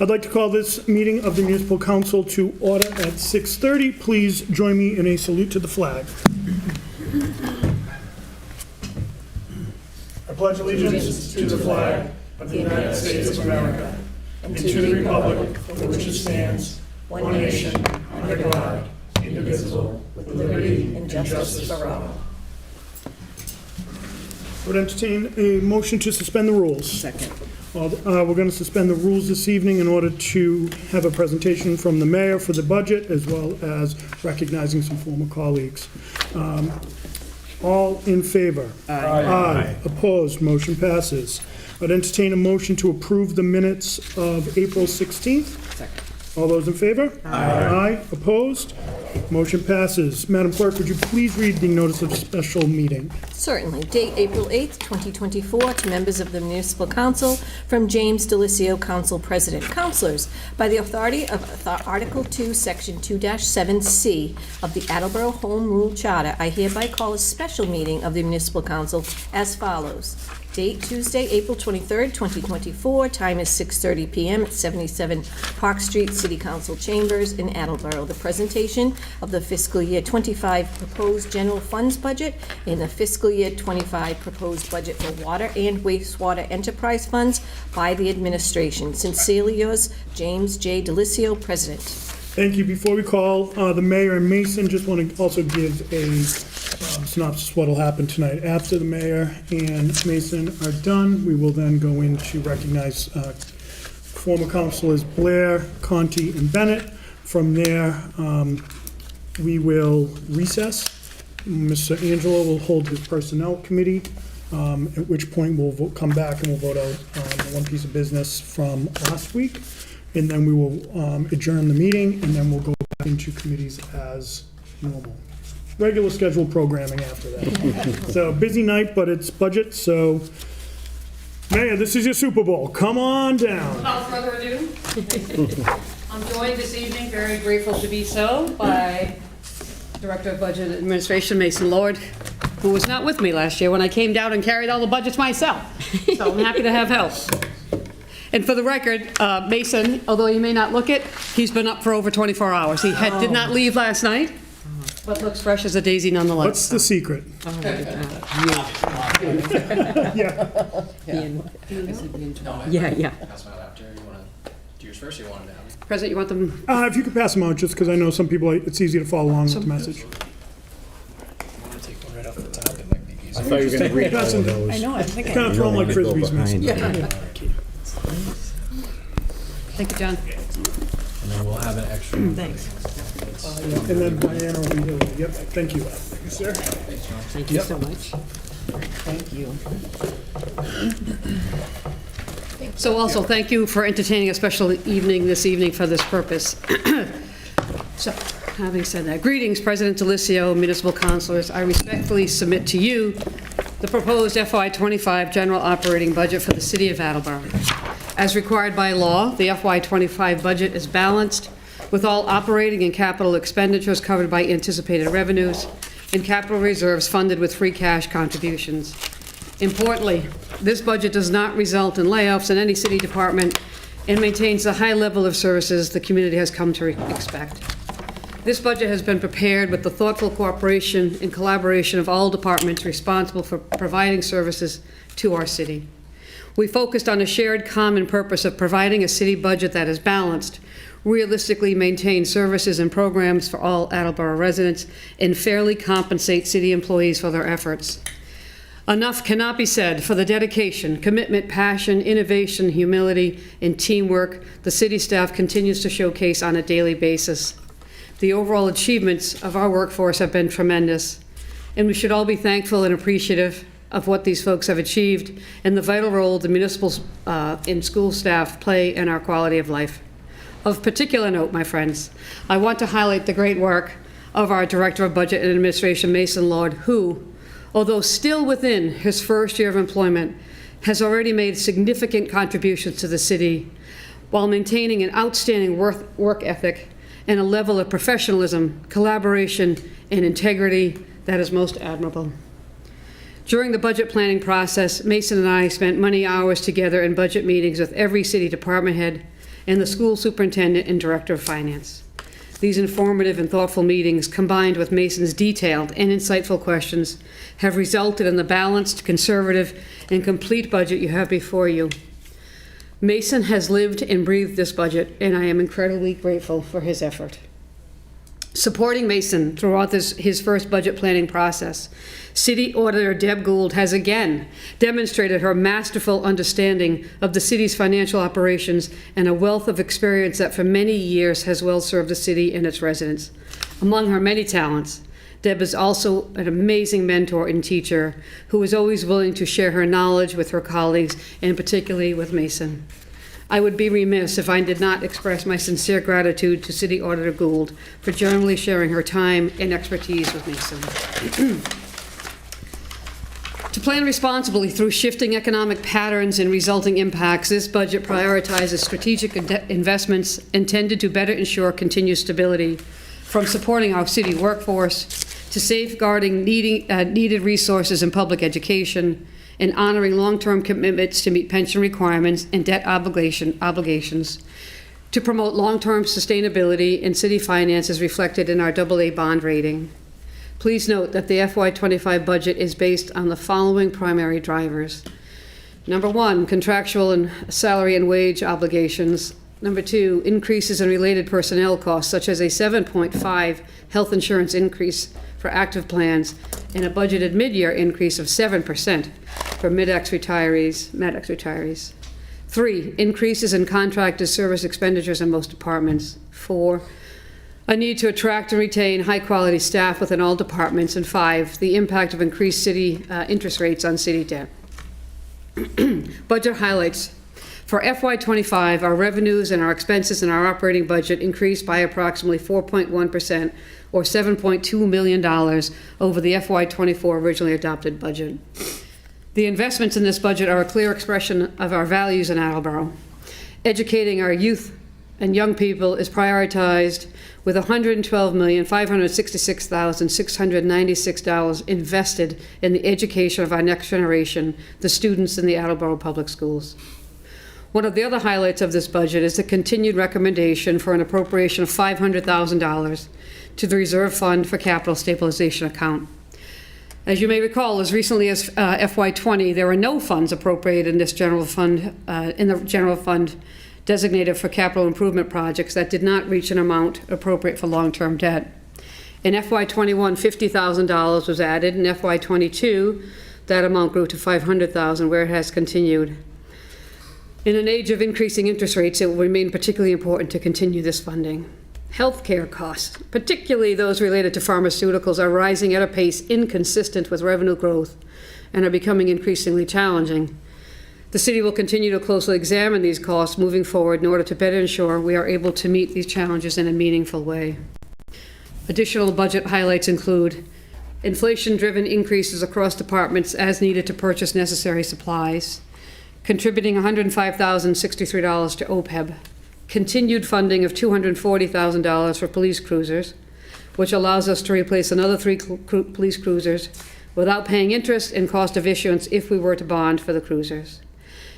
I'd like to call this meeting of the Municipal Council to order at 6:30. Please join me in a salute to the flag. I pledge allegiance to the flag of the United States of America and to the republic for which it stands, one nation, under God, indivisible, with liberty and justice for all. I would entertain a motion to suspend the rules. Second. We're going to suspend the rules this evening in order to have a presentation from the mayor for the budget, as well as recognizing some former colleagues. All in favor? Aye. Aye. Opposed? Motion passes. I'd entertain a motion to approve the minutes of April 16th. Second. All those in favor? Aye. Aye. Opposed? Motion passes. Madam Clerk, would you please read the notice of special meeting? Certainly. Date April 8th, 2024, to members of the Municipal Council from James Delisio, Council President. Councilors, by the authority of Article 2, Section 2-7C of the Attleboro Home Rule Charter, I hereby call a special meeting of the Municipal Council as follows. Date Tuesday, April 23rd, 2024. Time is 6:30 p.m. at 77 Park Street, City Council Chambers in Attleboro. The presentation of the fiscal year 25 proposed general funds budget and the fiscal year 25 proposed budget for water and wastewater enterprise funds by the administration. Sincerely yours, James J. Delisio, President. Thank you. Before we call the mayor and Mason, just want to also give a synopsis of what will happen tonight. After the mayor and Mason are done, we will then go in to recognize former councilors Blair, Conti, and Bennett. From there, we will recess. Mr. Angelo will hold his personnel committee, at which point we'll come back and we'll vote out one piece of business from last week. And then we will adjourn the meeting, and then we'll go back into committees as normal. Regular scheduled programming after that. So busy night, but it's budget, so Mayor, this is your Super Bowl. Come on down. Without further ado, I'm joined this evening, very grateful to be so, by Director of Budget Administration, Mason Lord, who was not with me last year when I came down and carried all the budgets myself. So I'm happy to have help. And for the record, Mason, although you may not look it, he's been up for over 24 hours. He did not leave last night, but looks fresh as a daisy nonetheless. What's the secret? Yeah. Pass them out after. You want to do yours first, or you want them down? President, you want them? If you could pass them out, just because I know some people, it's easy to follow along with the message. You want to take one right off the top? It might be easier. I thought you were going to read all of those. I know, I think Kind of throw them like frisbees, Mason. Thank you, John. And then we'll have an extra. Thanks. And then Diana will be here. Yep, thank you. Thank you, sir. Thank you so much. Thank you. So also, thank you for entertaining a special evening this evening for this purpose. So, having said that, greetings, President Delisio, municipal councilors. I respectfully submit to you the proposed FY25 general operating budget for the city of Attleboro. As required by law, the FY25 budget is balanced with all operating and capital expenditures covered by anticipated revenues and capital reserves funded with free cash contributions. Importantly, this budget does not result in layoffs in any city department and maintains the high level of services the community has come to expect. This budget has been prepared with the thoughtful cooperation and collaboration of all departments responsible for providing services to our city. We focused on a shared common purpose of providing a city budget that is balanced, realistically maintain services and programs for all Attleboro residents, and fairly compensate city employees for their efforts. Enough cannot be said for the dedication, commitment, passion, innovation, humility, and teamwork the city staff continues to showcase on a daily basis. The overall achievements of our workforce have been tremendous, and we should all be thankful and appreciative of what these folks have achieved and the vital role the municipal and school staff play in our quality of life. Of particular note, my friends, I want to highlight the great work of our Director of Budget and Administration, Mason Lord, who, although still within his first year of employment, has already made significant contributions to the city while maintaining an outstanding work ethic and a level of professionalism, collaboration, and integrity that is most admirable. During the budget planning process, Mason and I spent many hours together in budget meetings with every city department head and the school superintendent and director of finance. These informative and thoughtful meetings, combined with Mason's detailed and insightful questions, have resulted in the balanced, conservative, and complete budget you have before you. Mason has lived and breathed this budget, and I am incredibly grateful for his effort. Supporting Mason throughout his first budget planning process, City Auditor Deb Gould has again demonstrated her masterful understanding of the city's financial operations and a wealth of experience that for many years has well served the city and its residents. Among her many talents, Deb is also an amazing mentor and teacher who is always willing to share her knowledge with her colleagues, and particularly with Mason. I would be remiss if I did not express my sincere gratitude to City Auditor Gould for generally sharing her time and expertise with Mason. To plan responsibly through shifting economic patterns and resulting impacts, this budget prioritizes strategic investments intended to better ensure continued stability, from supporting our city workforce to safeguarding needed resources in public education, and honoring long-term commitments to meet pension requirements and debt obligations, to promote long-term sustainability in city finances reflected in our AA bond rating. Please note that the FY25 budget is based on the following primary drivers. Number one, contractual and salary and wage obligations. Number two, increases in related personnel costs, such as a 7.5 health insurance increase for active plans and a budgeted mid-year increase of 7% for MEDEX retirees. 3, increases in contracted service expenditures in most departments. 4, a need to attract and retain high-quality staff within all departments. And 5, the impact of increased city interest rates on city debt. Budget highlights. For FY25, our revenues and our expenses in our operating budget increased by approximately 4.1%, or $7.2 million over the FY24 originally adopted budget. The investments in this budget are a clear expression of our values in Attleboro. Educating our youth and young people is prioritized with $112,566,696 invested in the education of our next generation, the students in the Attleboro Public Schools. One of the other highlights of this budget is the continued recommendation for an appropriation of $500,000 to the Reserve Fund for Capital Stabilization Account. As you may recall, as recently as FY20, there were no funds appropriated in this general fund, designated for capital improvement projects that did not reach an amount appropriate for long-term debt. In FY21, $50,000 was added. In FY22, that amount grew to $500,000, where it has continued. In an age of increasing interest rates, it will remain particularly important to continue this funding. Healthcare costs, particularly those related to pharmaceuticals, are rising at a pace inconsistent with revenue growth and are becoming increasingly challenging. The city will continue to closely examine these costs moving forward in order to better ensure we are able to meet these challenges in a meaningful way. Additional budget highlights include inflation-driven increases across departments as needed to purchase necessary supplies, contributing $105,063 to OPEB, continued funding of $240,000 for police cruisers, which allows us to replace another 3 police cruisers without paying interest and cost of issuance if we were to bond for the cruisers,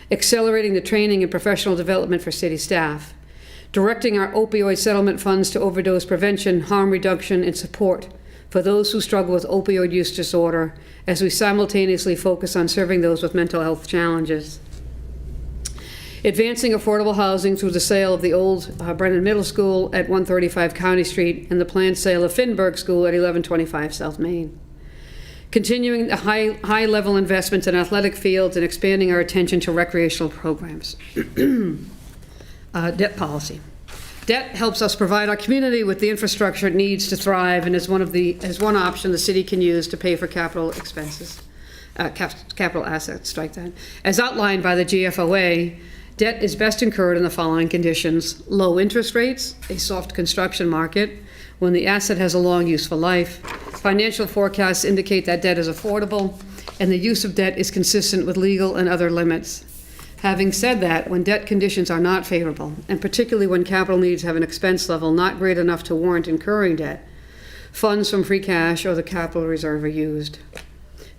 accelerating the training and professional development for city staff, directing our opioid settlement funds to overdose prevention, harm reduction, and support for those who struggle with opioid use disorder, as we simultaneously focus on serving those with mental health challenges. Advancing affordable housing through the sale of the old Brennan Middle School at 135 County Street and the planned sale of Finberg School at 1125 South Main. Continuing the high-level investments in athletic fields and expanding our attention to recreational programs. Debt policy. Debt helps us provide our community with the infrastructure it needs to thrive, and is one option the city can use to pay for capital expenses, capital assets, strike that. As outlined by the GFOA, debt is best incurred in the following conditions: low interest rates, a soft construction market, when the asset has a long useful life, financial forecasts indicate that debt is affordable, and the use of debt is consistent with legal and other limits. Having said that, when debt conditions are not favorable, and particularly when capital needs have an expense level not great enough to warrant incurring debt, funds from free cash or the capital reserve are used.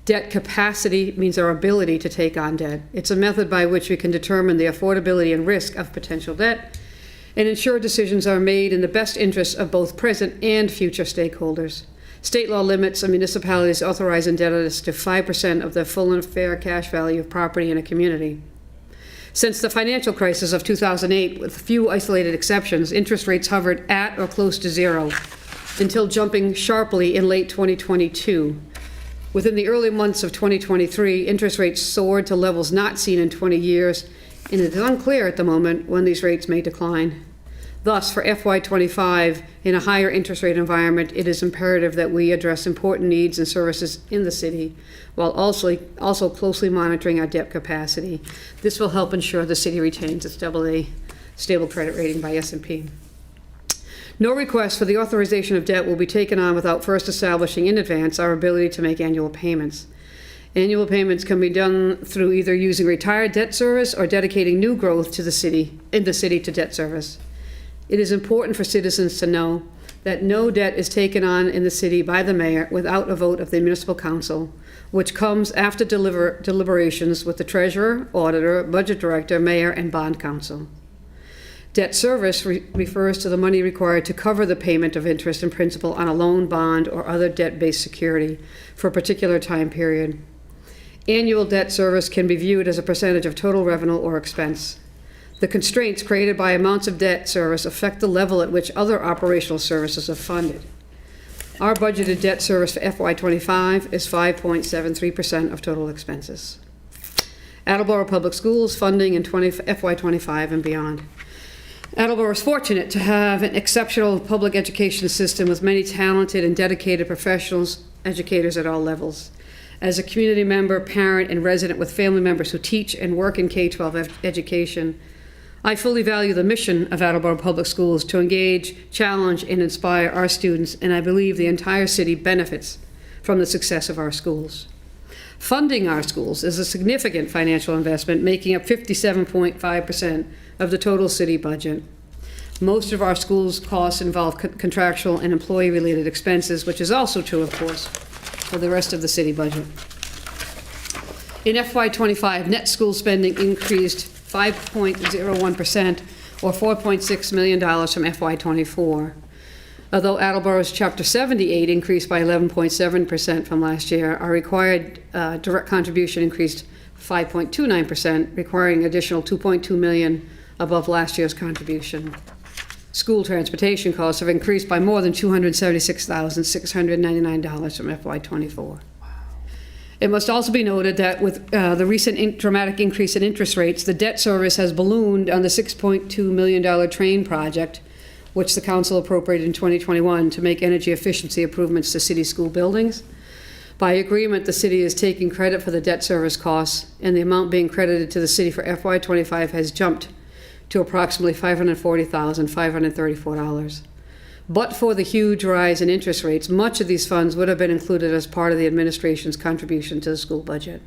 Debt capacity means our ability to take on debt. It's a method by which we can determine the affordability and risk of potential debt, and ensure decisions are made in the best interests of both present and future stakeholders. State law limits a municipality's authorized indebtedness to 5% of the full and fair cash value of property in a community. Since the financial crisis of 2008, with few isolated exceptions, interest rates hovered at or close to zero until jumping sharply in late 2022. Within the early months of 2023, interest rates soared to levels not seen in 20 years, and it is unclear at the moment when these rates may decline. Thus, for FY25, in a higher interest rate environment, it is imperative that we address important needs and services in the city, while also closely monitoring our debt capacity. This will help ensure the city retains its AA stable credit rating by S&P. No request for the authorization of debt will be taken on without first establishing in advance our ability to make annual payments. Annual payments can be done through either using retired debt service or dedicating new growth to the city to debt service. It is important for citizens to know that no debt is taken on in the city by the mayor without a vote of the municipal council, which comes after deliberations with the treasurer, auditor, budget director, mayor, and bond council. Debt service refers to the money required to cover the payment of interest and principal on a loan, bond, or other debt-based security for a particular time period. Annual debt service can be viewed as a percentage of total revenue or expense. The constraints created by amounts of debt service affect the level at which other operational services are funded. Our budgeted debt service for FY25 is 5.73% of total expenses. Attleboro Public Schools funding in FY25 and beyond. Attleboro is fortunate to have an exceptional public education system with many talented and dedicated professionals, educators at all levels. As a community member, parent, and resident with family members who teach and work in K-12 education, I fully value the mission of Attleboro Public Schools to engage, challenge, and inspire our students, and I believe the entire city benefits from the success of our schools. Funding our schools is a significant financial investment, making up 57.5% of the total city budget. Most of our schools' costs involve contractual and employee-related expenses, which is also true, of course, for the rest of the city budget. In FY25, net school spending increased 5.01%, or $4.6 million from FY24. Although Attleboro's Chapter 78 increased by 11.7% from last year, our required direct contribution increased 5.29%, requiring additional $2.2 million above last year's contribution. School transportation costs have increased by more than $276,699 from FY24. It must also be noted that with the recent dramatic increase in interest rates, the debt service has ballooned on the $6.2 million train project, which the council appropriated in 2021 to make energy efficiency improvements to city school buildings. By agreement, the city is taking credit for the debt service costs, and the amount being credited to the city for FY25 has jumped to approximately $540,534. But for the huge rise in interest rates, much of these funds would have been included as part of the administration's contribution to the school budget.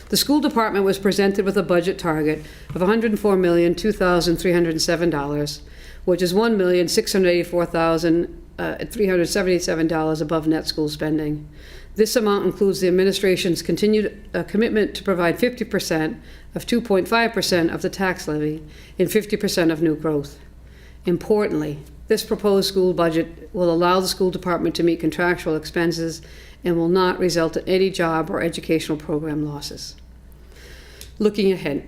The school department was presented with a budget target of $104,002,307, which is $1,684,377 above net school spending. This amount includes the administration's continued commitment to provide 50% of 2.5% of the tax levy and 50% of new growth. Importantly, this proposed school budget will allow the school department to meet contractual expenses and will not result in any job or educational program losses. Looking ahead,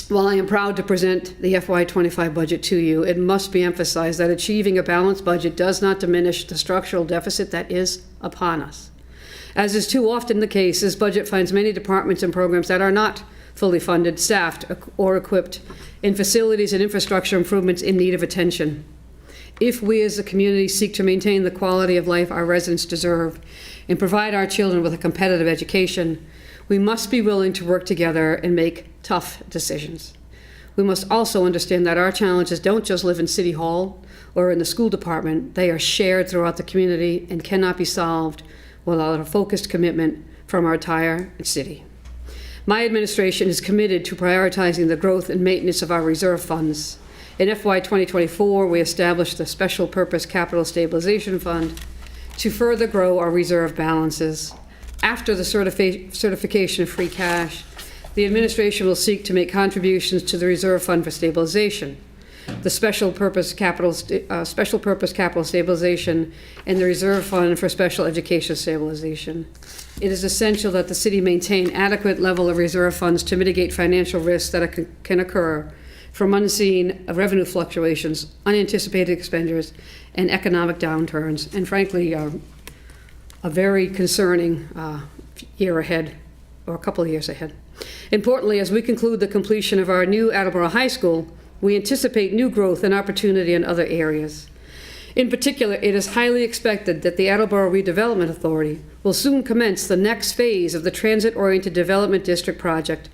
while I am proud to present the FY25 budget to you, it must be emphasized that achieving a balanced budget does not diminish the structural deficit that is upon us. As is too often the case, this budget finds many departments and programs that are not fully funded, staffed, or equipped, in facilities and infrastructure improvements in need of attention. If we as a community seek to maintain the quality of life our residents deserve and provide our children with a competitive education, we must be willing to work together and make tough decisions. We must also understand that our challenges don't just live in City Hall or in the school department. They are shared throughout the community and cannot be solved without a focused commitment from our entire city. My administration is committed to prioritizing the growth and maintenance of our reserve funds. In FY 2024, we established the Special Purpose Capital Stabilization Fund to further grow our reserve balances. After the certification of free cash, the administration will seek to make contributions to the Reserve Fund for Stabilization. the special purpose capital stabilization, and the reserve fund for special education stabilization. It is essential that the city maintain adequate level of reserve funds to mitigate financial risks that can occur from unseen revenue fluctuations, unanticipated expenditures, and economic downturns, and frankly, a very concerning year ahead, or a couple of years ahead. Importantly, as we conclude the completion of our new Attleboro High School, we anticipate new growth and opportunity in other areas. In particular, it is highly expected that the Attleboro Redevelopment Authority will soon commence the next phase of the Transit-Oriented Development District project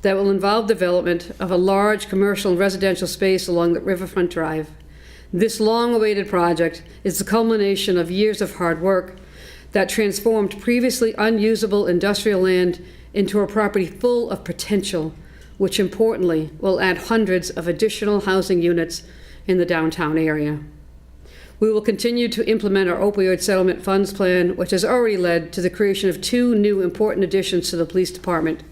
that will involve development of a large commercial and residential space along the Riverfront Drive. This long-awaited project is the culmination of years of hard work that transformed previously unusable industrial land into a property full of potential, which importantly will add hundreds of additional housing units in the downtown area. We will continue to implement our opioid settlement funds plan, which has already led to the creation of 2 new important additions to the police department,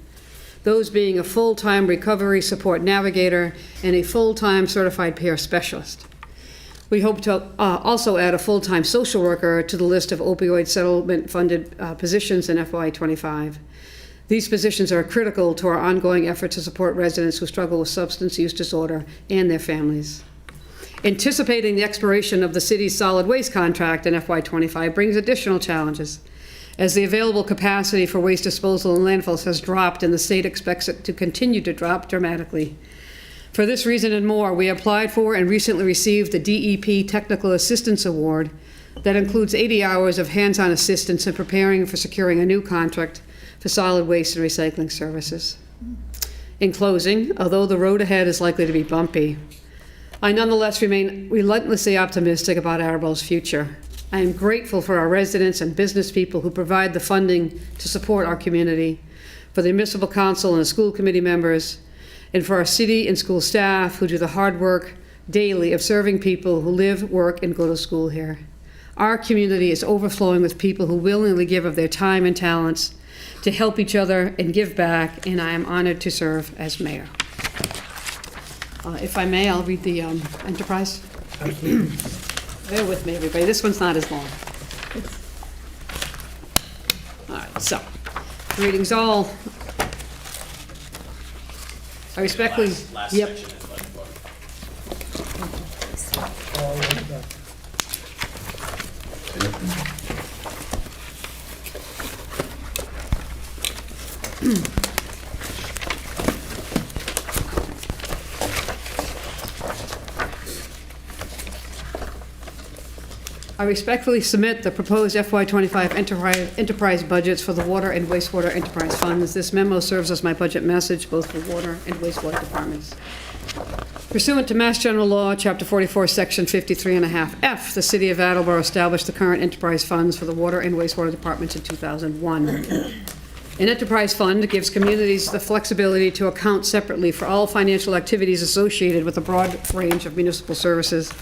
those being a full-time recovery support navigator and a full-time certified peer specialist. We hope to also add a full-time social worker to the list of opioid settlement-funded positions in FY25. These positions are critical to our ongoing effort to support residents who struggle with substance use disorder and their families. Anticipating the expiration of the city's solid waste contract in FY25 brings additional challenges, as the available capacity for waste disposal in landfills has dropped and the state expects it to continue to drop dramatically. For this reason and more, we applied for and recently received the DEP Technical Assistance Award that includes 80 hours of hands-on assistance in preparing for securing a new contract for solid waste and recycling services. In closing, although the road ahead is likely to be bumpy, I nonetheless remain relentlessly optimistic about Attleboro's future. I am grateful for our residents and business people who provide the funding to support our community, for the municipal council and the school committee members, and for our city and school staff who do the hard work daily of serving people who live, work, and go to school here. Our community is overflowing with people who willingly give of their time and talents to help each other and give back, and I am honored to serve as mayor. If I may, I'll read the enterprise. Bear with me, everybody. This one's not as long. All right, so, greetings all. I respectfully, Last yep. section is like, I respectfully submit the proposed FY25 enterprise budgets for the water and wastewater enterprise funds. This memo serves as my budget message, both for water and wastewater departments. Pursuant to Mass General Law, Chapter 44, Section 53.5F, the City of Attleboro established the current enterprise funds for the water and wastewater departments in 2001. An enterprise fund gives communities the flexibility to account separately for all financial activities associated with a broad range of municipal services.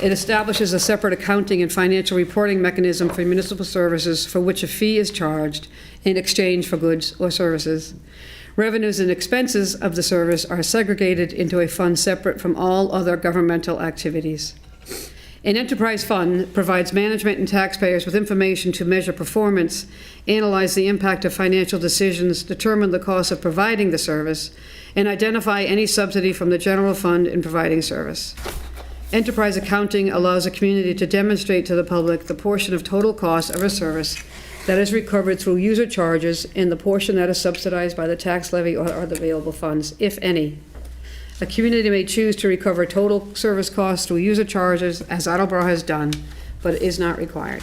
It establishes a separate accounting and financial reporting mechanism for municipal services for which a fee is charged in exchange for goods or services. Revenues and expenses of the service are segregated into a fund separate from all other governmental activities. An enterprise fund provides management and taxpayers with information to measure performance, analyze the impact of financial decisions, determine the cost of providing the service, and identify any subsidy from the general fund in providing service. Enterprise accounting allows a community to demonstrate to the public the portion of total cost of a service that is recovered through user charges and the portion that is subsidized by the tax levy or other available funds, if any. A community may choose to recover total service costs through user charges, as Attleboro has done, but it is not required.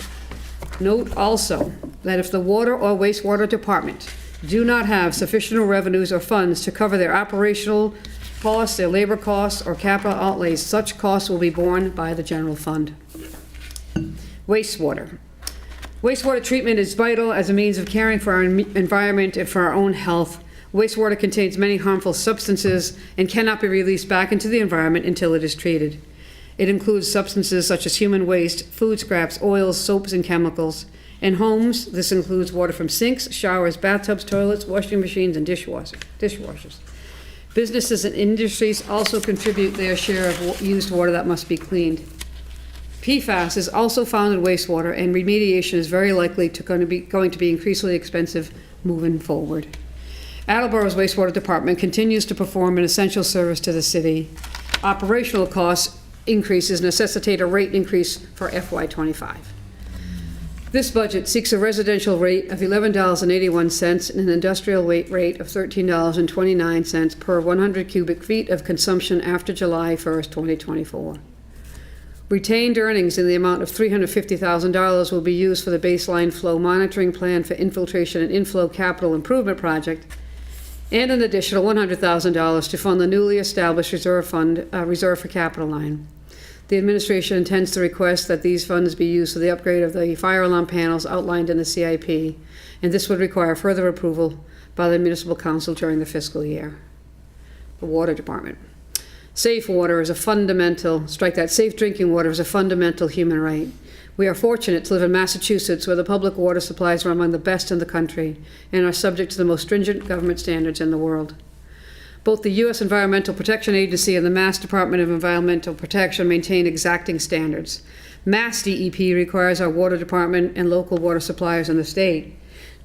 Note also that if the water or wastewater department do not have sufficient revenues or funds to cover their operational costs, their labor costs, or capital outlays, such costs will be borne by the general fund. Wastewater. Wastewater treatment is vital as a means of caring for our environment and for our own health. Wastewater contains many harmful substances and cannot be released back into the environment until it is treated. It includes substances such as human waste, food scraps, oils, soaps, and chemicals. In homes, this includes water from sinks, showers, bathtubs, toilets, washing machines, and dishwashers. Businesses and industries also contribute their share of used water that must be cleaned. PFAS is also found in wastewater, and remediation is very likely going to be increasingly expensive moving forward. Attleboro's wastewater department continues to perform an essential service to the city. Operational cost increases necessitate a rate increase for FY25. This budget seeks a residential rate of $11.81 and an industrial rate of $13.29 per 100 cubic feet of consumption after July 1st, 2024. Retained earnings in the amount of $350,000 will be used for the baseline flow monitoring plan for infiltration and inflow capital improvement project, and an additional $100,000 to fund the newly established reserve for capital line. The administration intends to request that these funds be used for the upgrade of the fire alarm panels outlined in the CIP, and this would require further approval by the municipal council during the fiscal year. The water department. Safe water is a fundamental, safe drinking water is a fundamental human right. We are fortunate to live in Massachusetts, where the public water supplies are among the best in the country and are subject to the most stringent government standards in the world. Both the U.S. Environmental Protection Agency and the Mass Department of Environmental Protection maintain exacting standards. Mass DEP requires our water department and local water suppliers in the state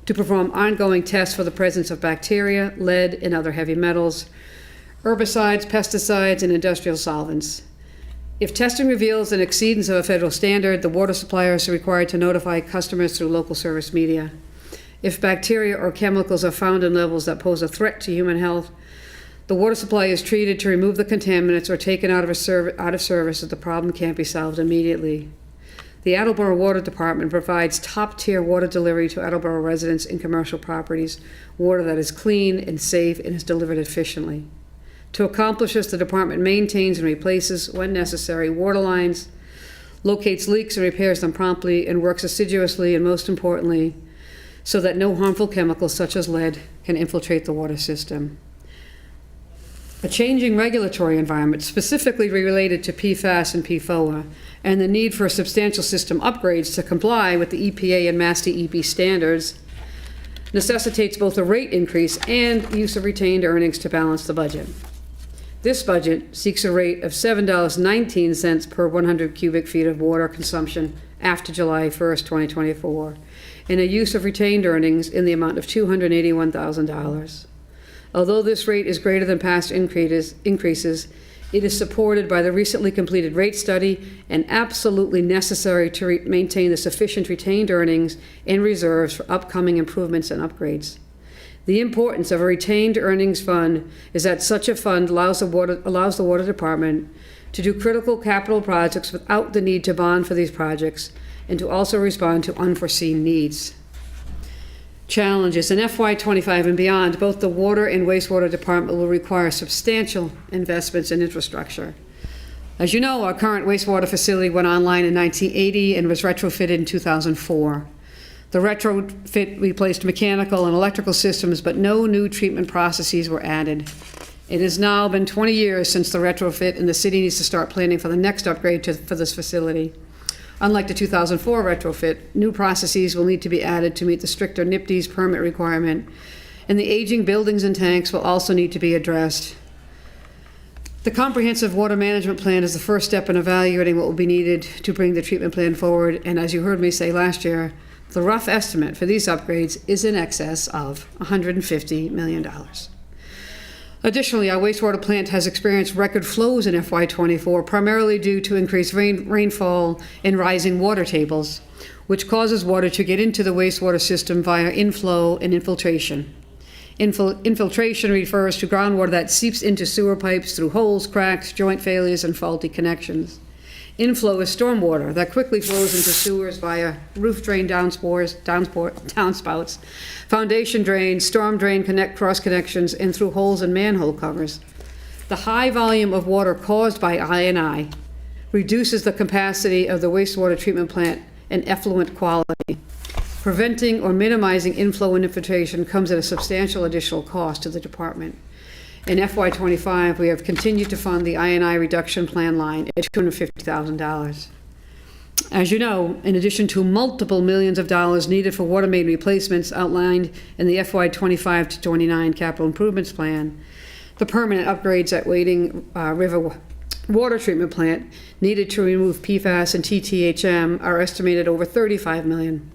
to perform ongoing tests for the presence of bacteria, lead, and other heavy metals, herbicides, pesticides, and industrial solvents. If testing reveals an exceedance of a federal standard, the water suppliers are required to notify customers through local service media. If bacteria or chemicals are found in levels that pose a threat to human health, the water supply is treated to remove the contaminants or taken out of service if the problem can't be solved immediately. The Attleboro Water Department provides top-tier water delivery to Attleboro residents and commercial properties, water that is clean and safe and is delivered efficiently. To accomplish this, the department maintains and replaces, when necessary, water lines, locates leaks and repairs them promptly, and works assiduously and, most importantly, so that no harmful chemicals such as lead can infiltrate the water system. A changing regulatory environment, specifically related to PFAS and PFOA, and the need for substantial system upgrades to comply with the EPA and Mass DEP standards, necessitates both a rate increase and use of retained earnings to balance the budget. This budget seeks a rate of $7.19 per 100 cubic feet of water consumption after July 1st, 2024, and a use of retained earnings in the amount of $281,000. Although this rate is greater than past increases, it is supported by the recently completed rate study and absolutely necessary to maintain the sufficient retained earnings and reserves for upcoming improvements and upgrades. The importance of a retained earnings fund is that such a fund allows the water department to do critical capital projects without the need to bond for these projects, and to also respond to unforeseen needs. Challenges. In FY25 and beyond, both the water and wastewater department will require substantial investments in infrastructure. As you know, our current wastewater facility went online in 1980 and was retrofitted in 2004. The retrofit replaced mechanical and electrical systems, but no new treatment processes were added. It has now been 20 years since the retrofit, and the city needs to start planning for the next upgrade for this facility. Unlike the 2004 retrofit, new processes will need to be added to meet the stricter NIPD's permit requirement, and the aging buildings and tanks will also need to be addressed. The comprehensive water management plan is the first step in evaluating what will be needed to bring the treatment plan forward, and as you heard me say last year, the rough estimate for these upgrades is in excess of $150 million. Additionally, our wastewater plant has experienced record flows in FY24, primarily due to increased rainfall and rising water tables, which causes water to get into the wastewater system via inflow and infiltration. Infiltration refers to groundwater that seeps into sewer pipes through holes, cracks, joint failures, and faulty connections. Inflow is stormwater that quickly flows into sewers via roof drain downspouts, foundation drains, storm drain cross connections, and through holes in manhole covers. The high volume of water caused by I&I reduces the capacity of the wastewater treatment plant and effluent quality. Preventing or minimizing inflow and infiltration comes at a substantial additional cost to the department. In FY25, we have continued to fund the I&I reduction plan line at $250,000. As you know, in addition to multiple millions of dollars needed for water main replacements outlined in the FY25 to 29 capital improvements plan, The permanent upgrades at Wading River Water Treatment Plant needed to remove PFAS and TTHM are estimated over $35 million.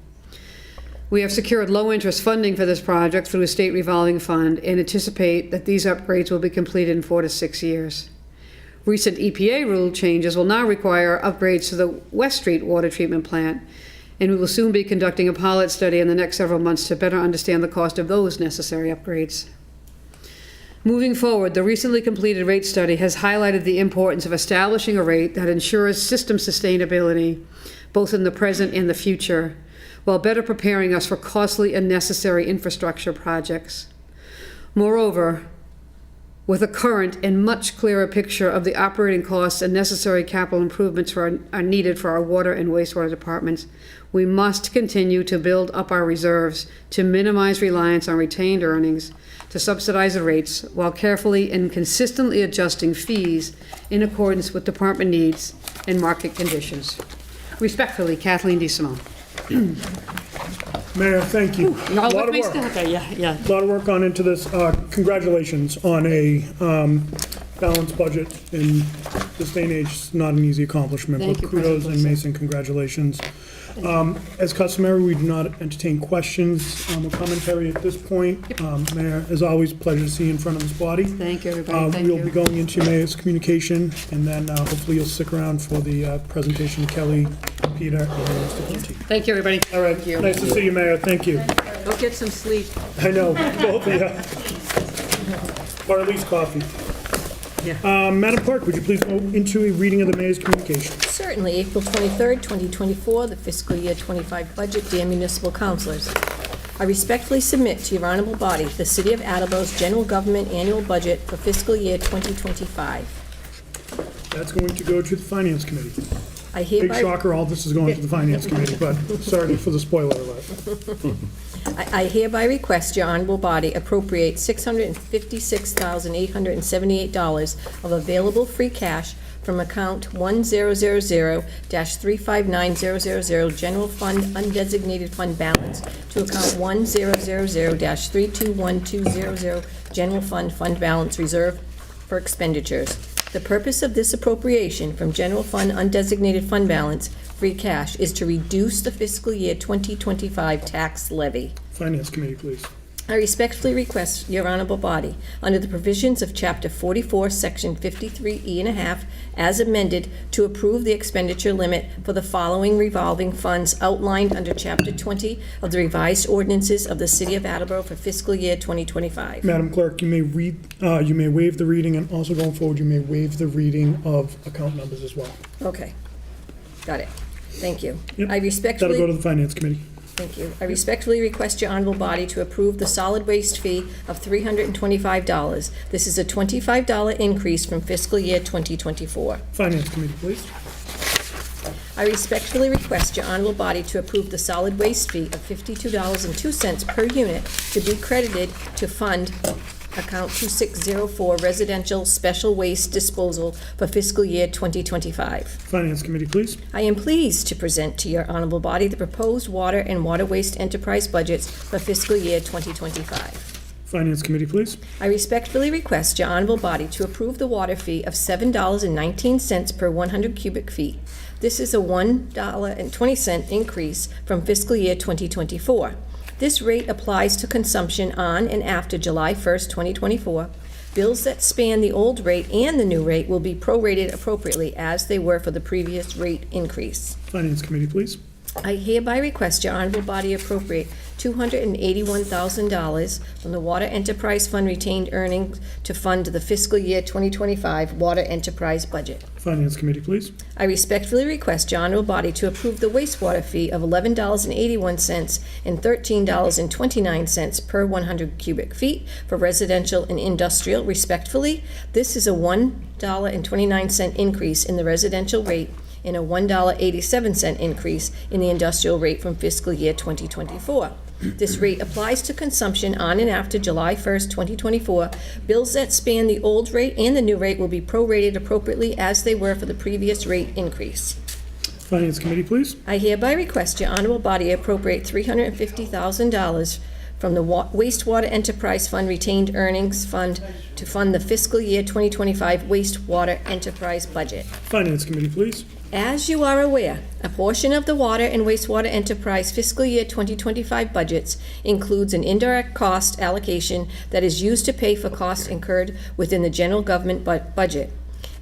We have secured low-interest funding for this project through a state revolving fund and anticipate that these upgrades will be completed in 4 to 6 years. Recent EPA rule changes will now require upgrades to the West Street Water Treatment Plant, and we will soon be conducting a pilot study in the next several months to better understand the cost of those necessary upgrades. Moving forward, the recently completed rate study has highlighted the importance of establishing a rate that ensures system sustainability, both in the present and the future, while better preparing us for costly and necessary infrastructure projects. Moreover, with a current and much clearer picture of the operating costs and necessary capital improvements are needed for our water and wastewater departments, we must continue to build up our reserves to minimize reliance on retained earnings to subsidize the rates while carefully and consistently adjusting fees in accordance with department needs and market conditions. Respectfully, Kathleen DeSimone. Mayor, thank you. A lot of work. Okay, yeah. A lot of work gone into this. Congratulations on a balanced budget in this day and age. It's not an easy accomplishment, Thank but you, kudos, President and Mason, congratulations. As customary, we do not entertain questions or commentary at this point. Mayor, as always, pleasure to see you in front of this body. Thank you, everybody. Thank We'll be you. going into Mayor's communication, and then hopefully you'll stick around for the presentation, Kelly, Peter, and Mr. Conti. Thank you, everybody. All right, nice to see you, Mayor, thank you. Go get some sleep. I know, both of you. Or at least coffee. Yeah. Madam Clerk, would you please go into a reading of the Mayor's communication? Certainly, April 23rd, 2024, the fiscal year 25 budget, dear municipal councilors. I respectfully submit to your honorable body the City of Attleboro's general government annual budget for fiscal year 2025. That's going to go to the Finance Committee. I Big hereby shocker, all this is going to the Finance Committee, but sorry for the spoiler alert. I hereby request your honorable body appropriate $656,878 of available free cash from account 1000-359000 general fund undesignated fund balance to account 1000-321200 general fund balance reserve for expenditures. The purpose of this appropriation from general fund undesignated fund balance free cash is to reduce the fiscal year 2025 tax levy. Finance Committee, please. I respectfully request your honorable body, under the provisions of Chapter 44, Section 53E1/2, as amended, to approve the expenditure limit for the following revolving funds outlined under Chapter 20 of the revised ordinances of the City of Attleboro for fiscal year 2025. Madam Clerk, you may waive the reading, and also going forward, you may waive the reading of account numbers as well. Okay, got it. Thank you. Yep, I That'll go respectfully... to the Finance Committee. Thank you. I respectfully request your honorable body to approve the solid waste fee of $325. This is a $25 increase from fiscal year 2024. Finance Committee, please. I respectfully request your honorable body to approve the solid waste fee of $52.02 per unit to be credited to fund account 2604 residential special waste disposal for fiscal year 2025. Finance Committee, please. I am pleased to present to your honorable body the proposed water and water waste enterprise budgets for fiscal year 2025. Finance Committee, please. I respectfully request your honorable body to approve the water fee of $7.19 per 100 cubic feet. This is a $1.20 increase from fiscal year 2024. This rate applies to consumption on and after July 1st, 2024. Bills that span the old rate and the new rate will be prorated appropriately as they were for the previous rate increase. Finance Committee, please. I hereby request your honorable body appropriate $281,000 from the Water Enterprise Fund retained earnings to fund the fiscal year 2025 Water Enterprise budget. Finance Committee, please. I respectfully request your honorable body to approve the wastewater fee of $11.81 and $13.29 per 100 cubic feet for residential and industrial, respectively. This is a $1.29 increase in the residential rate and a $1.87 increase in the industrial rate from fiscal year 2024. This rate applies to consumption on and after July 1st, 2024. Bills that span the old rate and the new rate will be prorated appropriately as they were for the previous rate increase. Finance Committee, please. I hereby request your honorable body appropriate $350,000 from the wastewater enterprise fund retained earnings fund to fund the fiscal year 2025 wastewater enterprise budget. Finance Committee, please. As you are aware, a portion of the Water and Wastewater Enterprise fiscal year 2025 budgets includes an indirect cost allocation that is used to pay for costs incurred within the general government budget.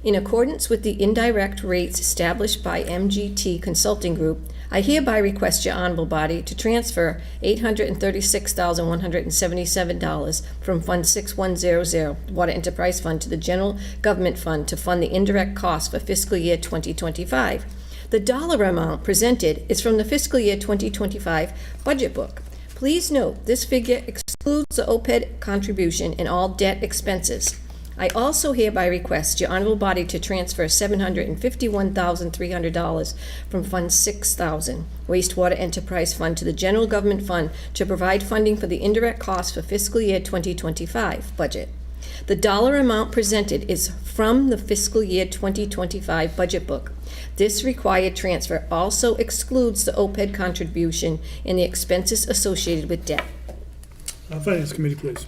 In accordance with the indirect rates established by MGT Consulting Group, I hereby request your honorable body to transfer $836,177 from Fund 6100, Water Enterprise Fund, to the General Government Fund to fund the indirect costs for fiscal year 2025. The dollar amount presented is from the fiscal year 2025 budget book. Please note, this figure excludes the OPEB contribution and all debt expenses. I also hereby request your honorable body to transfer $751,300 from Fund 6000, Wastewater Enterprise Fund, to the General Government Fund to provide funding for the indirect costs for fiscal year 2025 budget. The dollar amount presented is from the fiscal year 2025 budget book. This required transfer also excludes the OPEB contribution and the expenses associated with debt. Finance Committee, please.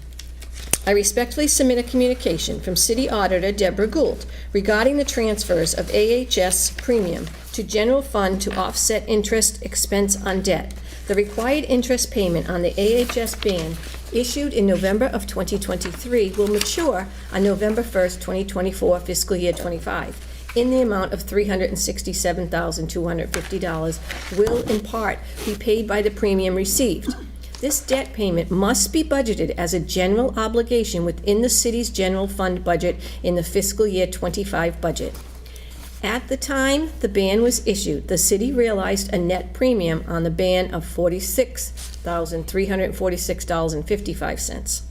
I respectfully submit a communication from City Auditor Deborah Gould regarding the transfers of AHS premium to general fund to offset interest expense on debt. The required interest payment on the AHS bond issued in November of 2023 will mature on November 1st, 2024, fiscal year 25, in the amount of $367,250 will in part be paid by the premium received. This debt payment must be budgeted as a general obligation within the city's general fund budget in the fiscal year 25 budget. At the time the ban was issued, the city realized a net premium on the ban of $46,346.55.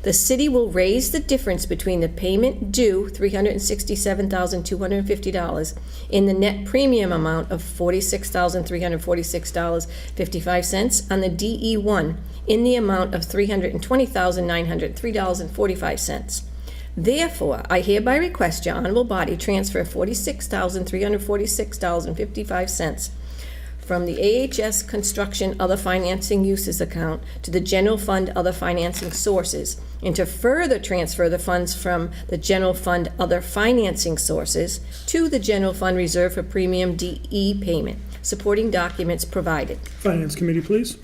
The city will raise the difference between the payment due, $367,250, in the net premium amount of $46,346.55 on the DE1 in the amount of $320,903.45. Therefore, I hereby request your honorable body transfer $46,346.55 from the AHS Construction Other Financing Uses account to the General Fund Other Financing Sources, and to further transfer the funds from the General Fund Other Financing Sources to the General Fund Reserve for Premium DE payment. Supporting documents provided. Finance Committee, please.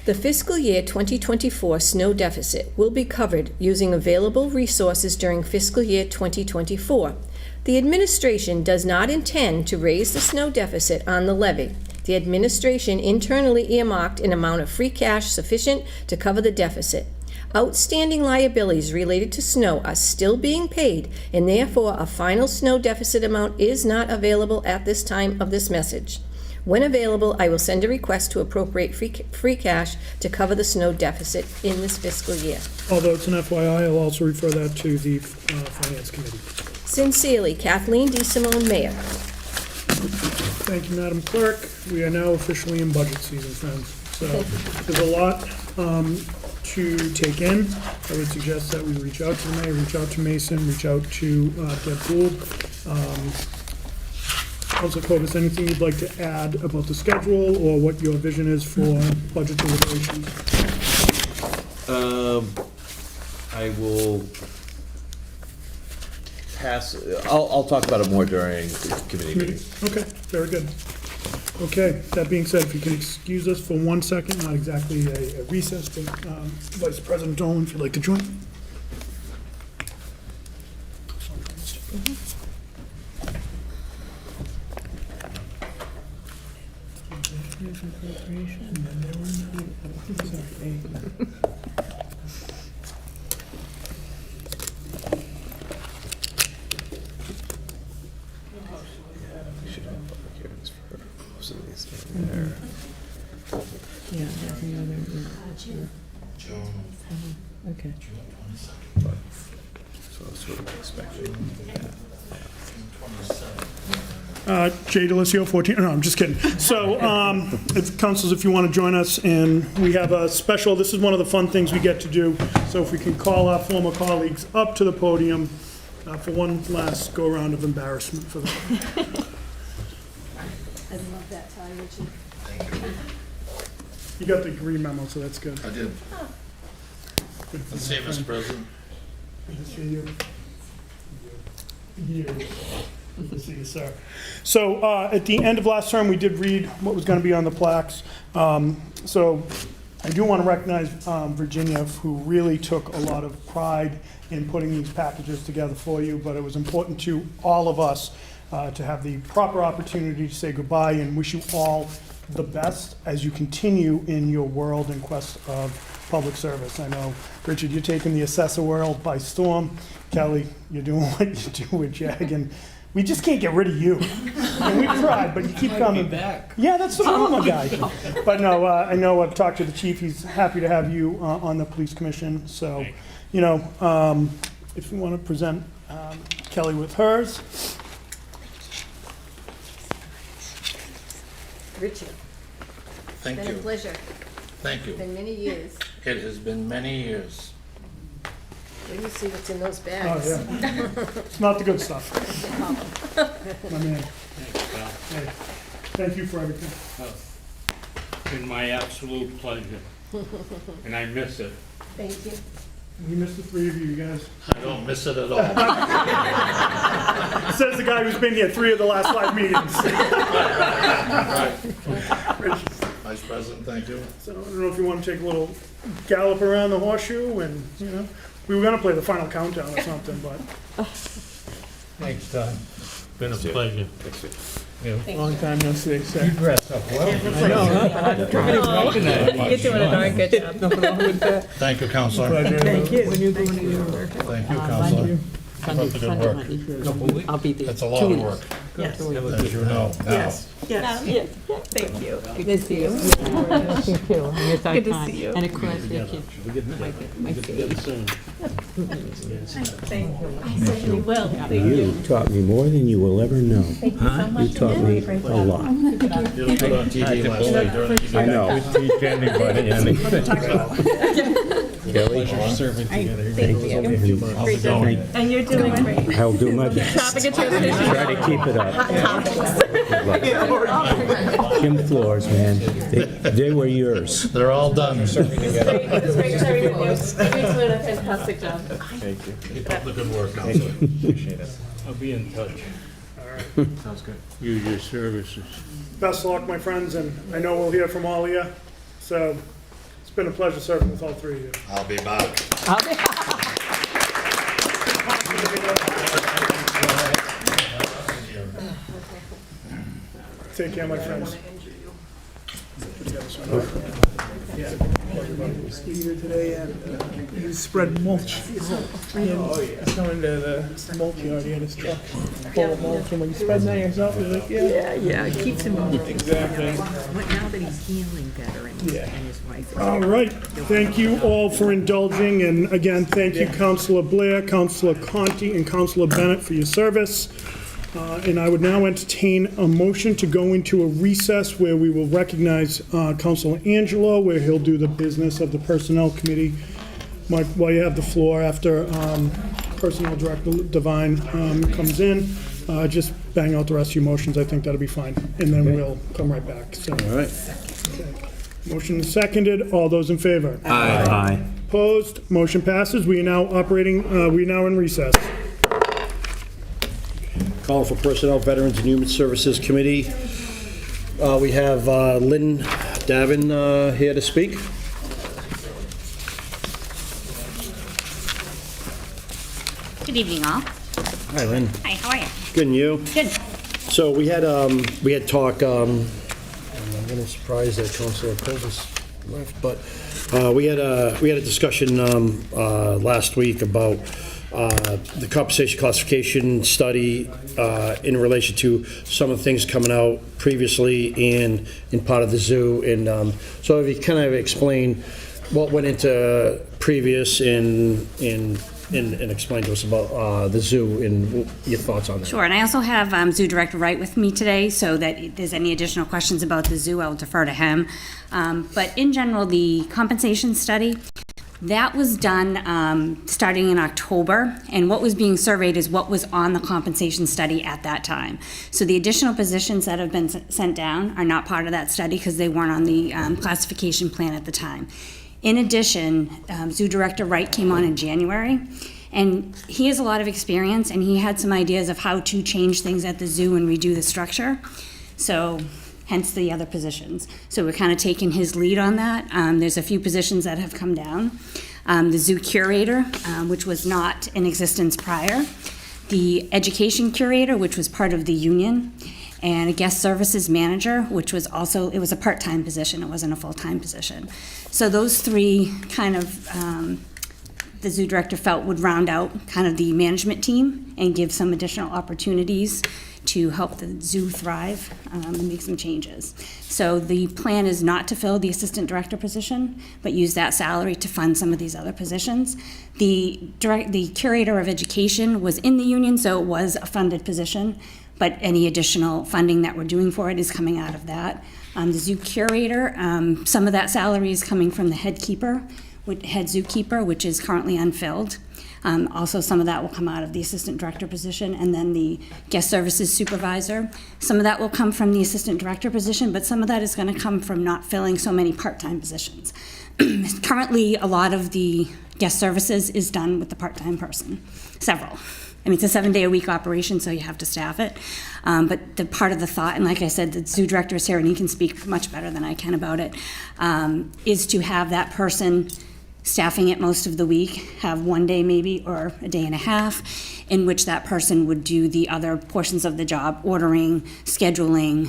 The fiscal year 2024 snow deficit will be covered using available resources during fiscal year 2024. The administration does not intend to raise the snow deficit on the levy. The administration internally earmarked an amount of free cash sufficient to cover the deficit. Outstanding liabilities related to snow are still being paid, and therefore a final snow deficit amount is not available at this time of this message. When available, I will send a request to appropriate free cash to cover the snow deficit in this fiscal year. Although it's an FYI, I'll also refer that to the Finance Committee. Sincerely, Kathleen D. Simone, Mayor. Thank you, Madam Clerk. We are now officially in budget season, friends. So there's a lot to take in. I would suggest that we reach out to the mayor, reach out to Mason, reach out to Deb Gould. Councilor Clovis, anything you'd like to add about the schedule or what your vision is for budget deliberations? I will pass, I'll talk about it more during the committee meeting. Okay, very good. Okay, that being said, if you can excuse us for 1 second, not exactly a recess, but Vice President Dolan, if you'd like to join. We should have public hearings for most of these in there. Okay. So I was sort of expecting. Jay Delisio, 14, no, I'm just kidding. So, if councils, if you want to join us, and we have a special, this is one of the fun things we get to do, so if we can call our former colleagues up to the podium for one last go-around of embarrassment for them. I love that tie, Richard. You got the green memo, so that's good. I did. Let's see, Mr. President. Good to see you. Good to see you, sir. So at the end of last term, we did read what was going to be on the plaques. So I do want to recognize Virginia, who really took a lot of pride in putting these packages together for you, but it was important to all of us to have the proper opportunity to say goodbye and wish you all the best as you continue in your world in quest of public service. I know, Richard, you're taking the assessor world by storm. Kelly, you're doing what you do with JAG, and we just can't get rid of you. And we've tried, but you keep coming back. Yeah, that's the normal guy. But no, I know I've talked to the chief. He's happy to have you on the police commission. So, you know, if you want to present Kelly with hers. Richard, Thank been a you. pleasure. Thank you. Been many years. It has been many years. Let me see what's in those Oh, bags. yeah. It's not the good stuff. My man. Hey, thank you for everything. Been my absolute pleasure, and I miss it. Thank you. We missed the three of you guys. I don't miss it at all. Says the guy who's been here 3 of the last 5 meetings. Right. Vice President, thank you. So I don't know if you want to take a little gallop around the horseshoe and, you know, we were going to play the final countdown or something, but. Next time. Been a pleasure. Long time no see, sir. You dress up well. You're doing a darn good job. Nothing wrong with that. Thank you, Counselor. Thank you. When you do your work. Thank you, Counselor. Keep up the good work. I'll be there. That's a lot of work, Yes. as you know now. Yes. Yes. Thank you. Good to see you. Good to see you. And of course, Richard. My favorite. Thank you. I certainly will. You taught me more than you will ever know. Thank you so much. You taught me a lot. You were put on TV last night during the I know. Teach anybody. Kelly, Thank you. How's it going? And you're doing great. I'll do my best. Topic of transition. Try to keep it up. Topics. Gym floors, man, they were yours. They're all done. It was great serving with you. You're doing a fantastic job. Keep up the good work, Counselor. Appreciate it. I'll be in touch. Sounds good. Use your services. Best of luck, my friends, and I know we'll hear from all of you. So it's been a pleasure serving with all 3 of you. I'll be back. Take care, my friends. Here today, and you spread mulch. Coming to the mulch yard, he had his truck full of mulch, and when you spread that yourself, you're like, yeah. Yeah, it keeps him moving. Exactly. Now that he's healing better and his wife is. All right, thank you all for indulging, and again, thank you, Councilor Blair, Councilor Conti, and Councilor Bennett for your service. And I would now entertain a motion to go into a recess where we will recognize Councilor Angelo, where he'll do the business of the Personnel Committee. Mike, while you have the floor, after Personnel Director Devine comes in, just bang out the rest of your motions. I think that'll be fine. And then we'll come right back. So, All right. motion is seconded. All those in favor? Aye. Opposed? Motion passes. We are now in recess. Calling for Personnel, Veterans, and Human Services Committee. We have Lynn Davin here to speak. Good evening, all. Hi, Lynn. Hi, how are you? Good, and you? Good. So we had talk, and I'm a little surprised that Councilor Purvis left, but we had a discussion last week about the compensation classification study in relation to some of the things coming out previously and in part of the zoo. And so if you kind of explain what went into previous and explain to us about the zoo and your thoughts on that. Sure, and I also have Zoo Director Wright with me today, so that if there's any additional questions about the zoo, I'll defer to him. But in general, the compensation study, that was done starting in October, and what was being surveyed is what was on the compensation study at that time. So the additional positions that have been sent down are not part of that study because they weren't on the classification plan at the time. In addition, Zoo Director Wright came on in January, and he has a lot of experience, and he had some ideas of how to change things at the zoo and redo the structure. So hence the other positions. So we're kind of taking his lead on that. There's a few positions that have come down. The zoo curator, which was not in existence prior, the education curator, which was part of the union, and a guest services manager, which was also, it was a part-time position, it wasn't a full-time position. So those three kind of, the zoo director felt would round out kind of the management team and give some additional opportunities to help the zoo thrive and make some changes. So the plan is not to fill the assistant director position, but use that salary to fund some of these other positions. The curator of education was in the union, so it was a funded position, but any additional funding that we're doing for it is coming out of that. The zoo curator, some of that salary is coming from the head zookeeper, which is currently unfilled. Also, some of that will come out of the assistant director position, and then the guest services supervisor. Some of that will come from the assistant director position, but some of that is going to come from not filling so many part-time positions. Currently, a lot of the guest services is done with the part-time person, several. I mean, it's a 7-day-a-week operation, so you have to staff it. But the part of the thought, and like I said, the zoo director is here, and he can speak much better than I can about it, is to have that person staffing it most of the week, have one day maybe, or a day and a half, in which that person would do the other portions of the job, ordering, scheduling,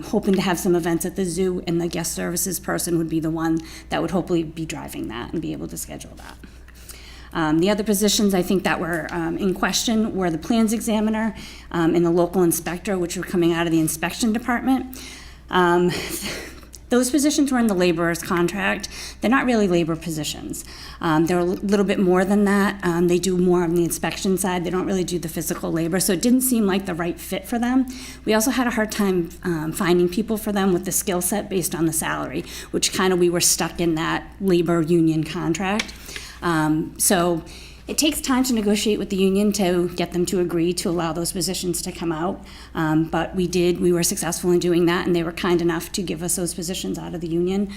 hoping to have some events at the zoo, and the guest services person would be the one that would hopefully be driving that and be able to schedule that. The other positions I think that were in question were the plans examiner and the local inspector, which were coming out of the inspection department. Those positions were in the laborer's contract. They're not really labor positions. They're a little bit more than that. They do more on the inspection side. They don't really do the physical labor, so it didn't seem like the right fit for them. We also had a hard time finding people for them with the skill set based on the salary, which kind of we were stuck in that labor union contract. So it takes time to negotiate with the union to get them to agree to allow those positions to come out. But we were successful in doing that, and they were kind enough to give us those positions out of the union.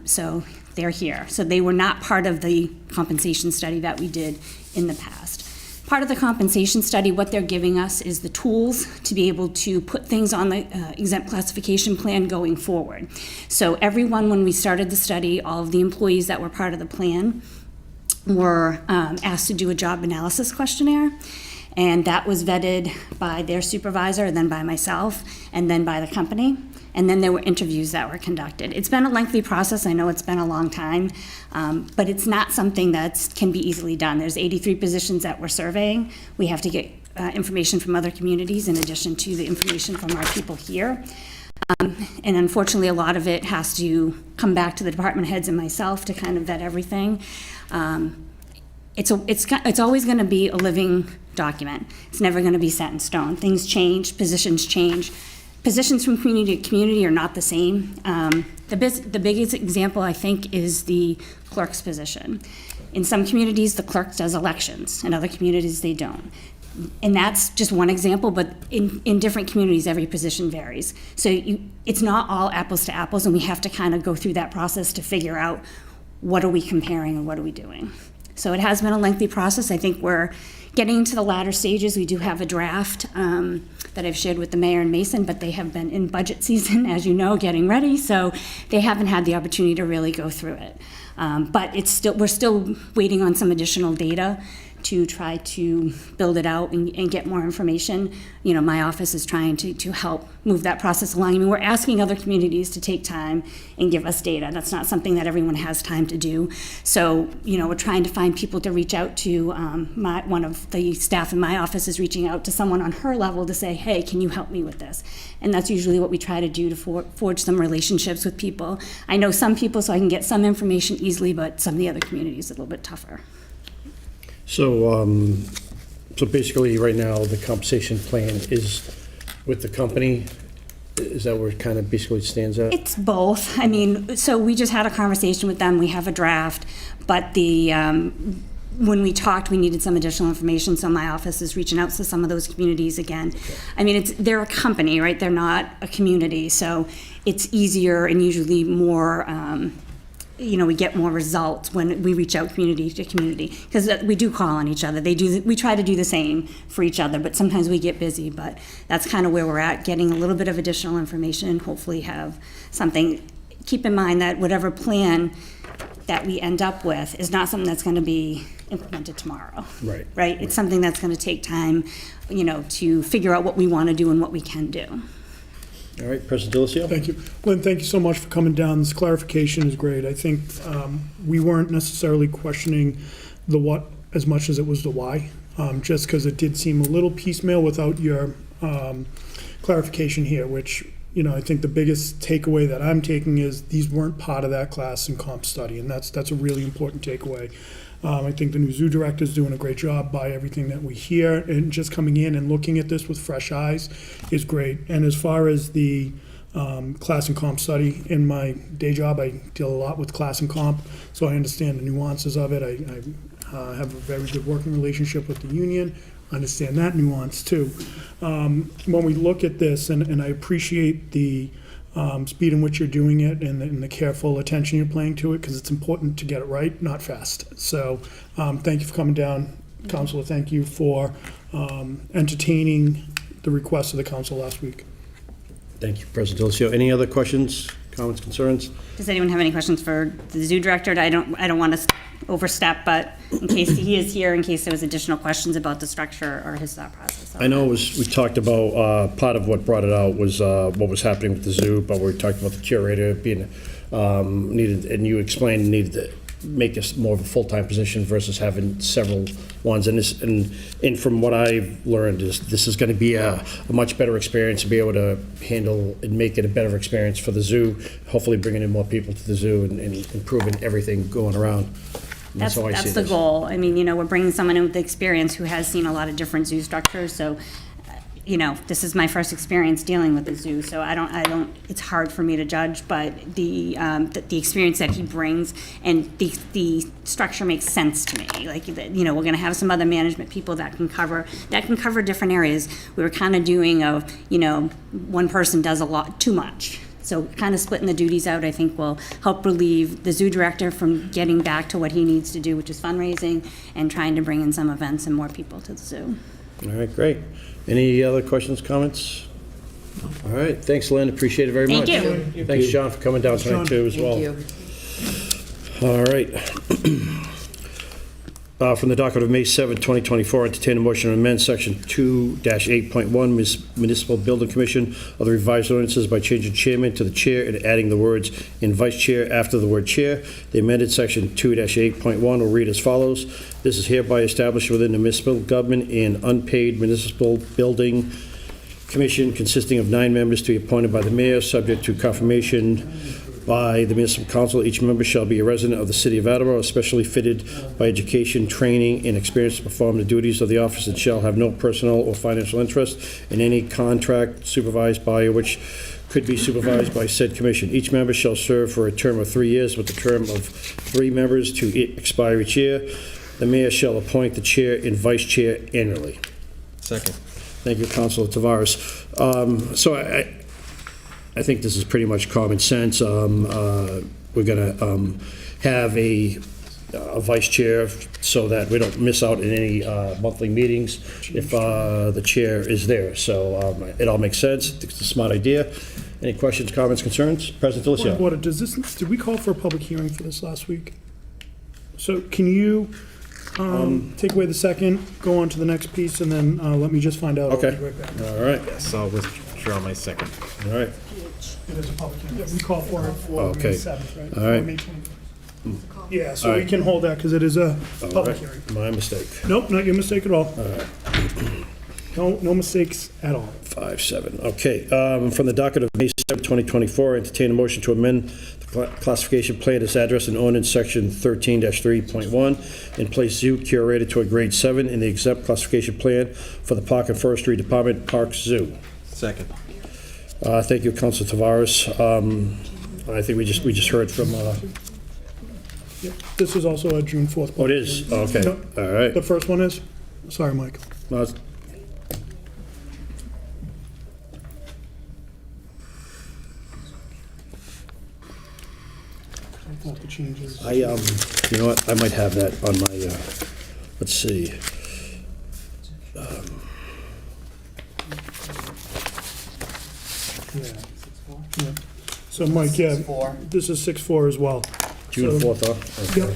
So they're here. So they were not part of the compensation study that we did in the past. Part of the compensation study, what they're giving us is the tools to be able to put things on the exempt classification plan going forward. So everyone, when we started the study, all of the employees that were part of the plan were asked to do a job analysis questionnaire, and that was vetted by their supervisor, then by myself, and then by the company, and then there were interviews that were conducted. It's been a lengthy process. I know it's been a long time, but it's not something that can be easily done. There's 83 positions that we're surveying. We have to get information from other communities in addition to the information from our people here. And unfortunately, a lot of it has to come back to the department heads and myself to kind of vet everything. It's always going to be a living document. It's never going to be set in stone. Things change, positions change. Positions from community to community are not the same. The biggest example, I think, is the clerk's position. In some communities, the clerk does elections. In other communities, they don't. And that's just one example, but in different communities, every position varies. So it's not all apples to apples, and we have to kind of go through that process to figure out what are we comparing and what are we doing. So it has been a lengthy process. I think we're getting into the latter stages. We do have a draft that I've shared with the mayor and Mason, but they have been in budget season, as you know, getting ready, so they haven't had the opportunity to really go through it. But we're still waiting on some additional data to try to build it out and get more information. You know, my office is trying to help move that process along. I mean, we're asking other communities to take time and give us data. That's not something that everyone has time to do. So, you know, we're trying to find people to reach out to. One of the staff in my office is reaching out to someone on her level to say, hey, can you help me with this? And that's usually what we try to do to forge some relationships with people. I know some people, so I can get some information easily, but some of the other communities are a little bit tougher. So basically, right now, the compensation plan is with the company. Is that where it kind of basically stands at? It's both. I mean, so we just had a conversation with them. We have a draft, but when we talked, we needed some additional information, so my office is reaching out to some of those communities again. I mean, they're a company, right? They're not a community, so it's easier and usually more we get more results when we reach out community to community, because we do call on each other. We try to do the same for each other, but sometimes we get busy. But that's kind of where we're at, getting a little bit of additional information and hopefully have something. Keep in mind that whatever plan that we end up with is not something that's going to be implemented tomorrow. Right. Right? It's something that's going to take time, to figure out what we want to do and what we can do. All right, President Delicio? Thank you. Lynn, thank you so much for coming down. This clarification is great. I think we weren't necessarily questioning the what as much as it was the why, just because it did seem a little piecemeal without your clarification here, which, I think the biggest takeaway that I'm taking is these weren't part of that class and comp study, and that's a really important takeaway. I think the new zoo director is doing a great job by everything that we hear, and just coming in and looking at this with fresh eyes is great. And as far as the class and comp study, in my day job, I deal a lot with class and comp, so I understand the nuances of it. I have a very good working relationship with the union, understand that nuance too. When we look at this, and I appreciate the speed in which you're doing it and the careful attention you're paying to it, because it's important to get it right, not fast. So thank you for coming down, Counselor. Thank you for entertaining the request of the council last week. Thank you, President Delicio. Any other questions, comments, concerns? Does anyone have any questions for the zoo director? I don't want to overstep, but in case he is here, in case there was additional questions about the structure or his thought process. I know we talked about, part of what brought it out was what was happening with the zoo, but we talked about the curator being needed, and you explained needed to make this more of a full-time position versus having several ones. And from what I've learned is this is going to be a much better experience to be able to handle and make it a better experience for the zoo, hopefully bringing in more people to the zoo and improving everything going around. That's how I see the this. goal. I mean, we're bringing someone in with experience who has seen a lot of different zoo structures. So, this is my first experience dealing with the zoo. So I don't. It's hard for me to judge, but the experience that he brings and the structure makes sense to me. Like, we're going to have some other management people that can cover different areas. We were kind of doing one person does a lot too much. So kind of splitting the duties out, I think, will help relieve the zoo director from getting back to what he needs to do, which is fundraising and trying to bring in some events and more people to the zoo. All right, great. Any other questions, comments? All right, thanks, Lynn. Appreciate it very much. Thank you. Thanks, John, for coming down tonight, too, as well. All right. From the docket of May 7, 2024, entertain a motion to amend Section 2-8.1 Municipal Building Commission of the revised ordinances by changing chairman to the chair and adding the words "in vice chair" after the word chair. The amended Section 2-8.1 will read as follows. This is hereby established within the municipal government and unpaid municipal building commission consisting of 9 members to be appointed by the mayor, subject to confirmation by the municipal council. Each member shall be a resident of the city of Attleboro, especially fitted by education, training, and experience to perform the duties of the office, and shall have no personal or financial interest in any contract supervised by or which could be supervised by said commission. Each member shall serve for a term of 3 years, with a term of 3 members to expire each year. The mayor shall appoint the chair and vice chair annually. Second. Thank you, Councilor Tavares. So I think this is pretty much common sense. We're going to have a vice chair so that we don't miss out in any monthly meetings if the chair is there. So it all makes sense. It's a smart idea. Any questions, comments, concerns? President Delicio. What, did we call for a public hearing for this last week? So can you take away the second, go on to the next piece, and then let me just find out. Okay. I'll be right back. All right. Yes, I'll withdraw my second. All right. It is a public hearing. Yeah, we call for it for Okay. May 7th, right? All right. Or May 24th. Yeah, so All we right. can hold that because it is a All public right. hearing. My mistake. Nope, not your mistake at all. No mistakes at all. 5-7. Okay. From the docket of May 7, 2024, entertain a motion to amend the classification plan as addressed in ordinance section 13-3.1 and place zoo curator to a grade 7 in the exempt classification plan for the Park and Forestry Department Parks Zoo. Second. Thank you, Councilor Tavares. I think we just heard from. Yeah, this is also a June 4th. Oh, it is. Okay. No. All right. The first one is? Sorry, Mike. No, it's- I thought the changes. you know what, I might have that on my, let's see. Yeah. So, Mike, yeah, 4. this is 6-4 as well. June So- 4th, huh? Yep,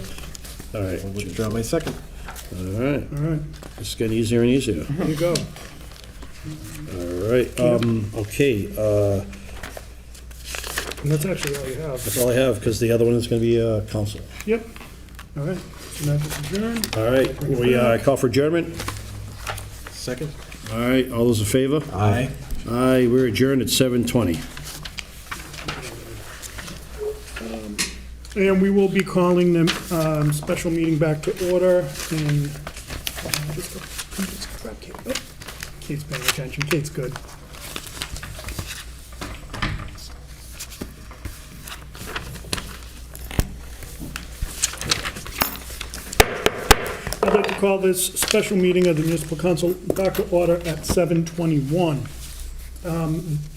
All right, I'll withdraw my second. all right. all right, It's getting easier and easier. there you go. All right, okay, And that's actually all you have. that's all I have, because the other one is gonna be, council. Yep, all right, so now it's adjourned. All right, we, call for adjournment. Second? All right, all those in favor? Aye. Aye, we're adjourned at 7:20. And we will be calling the special meeting back to order, and just grab Kate. Oh, Kate's paying attention, Kate's good. I'd like to call this special meeting of the municipal council back to order at 7:21.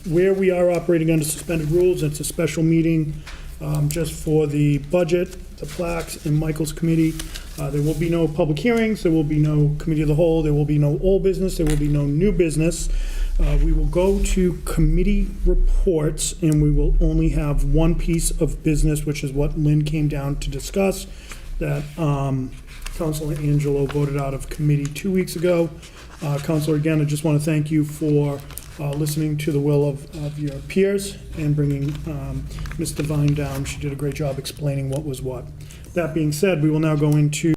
Where we are operating under suspended rules, it's a special meeting just for the budget, the plaques, and Michael's committee. There will be no public hearings, there will be no committee of the whole, there will be no old business, there will be no new business. We will go to committee reports, and we will only have one piece of business, which is what Lynn came down to discuss, that Councilor Angelo voted out of committee 2 weeks ago. Councilor, again, I just want to thank you for listening to the will of your peers and bringing Ms. Devine down. She did a great job explaining what was what. That being said, we will now go into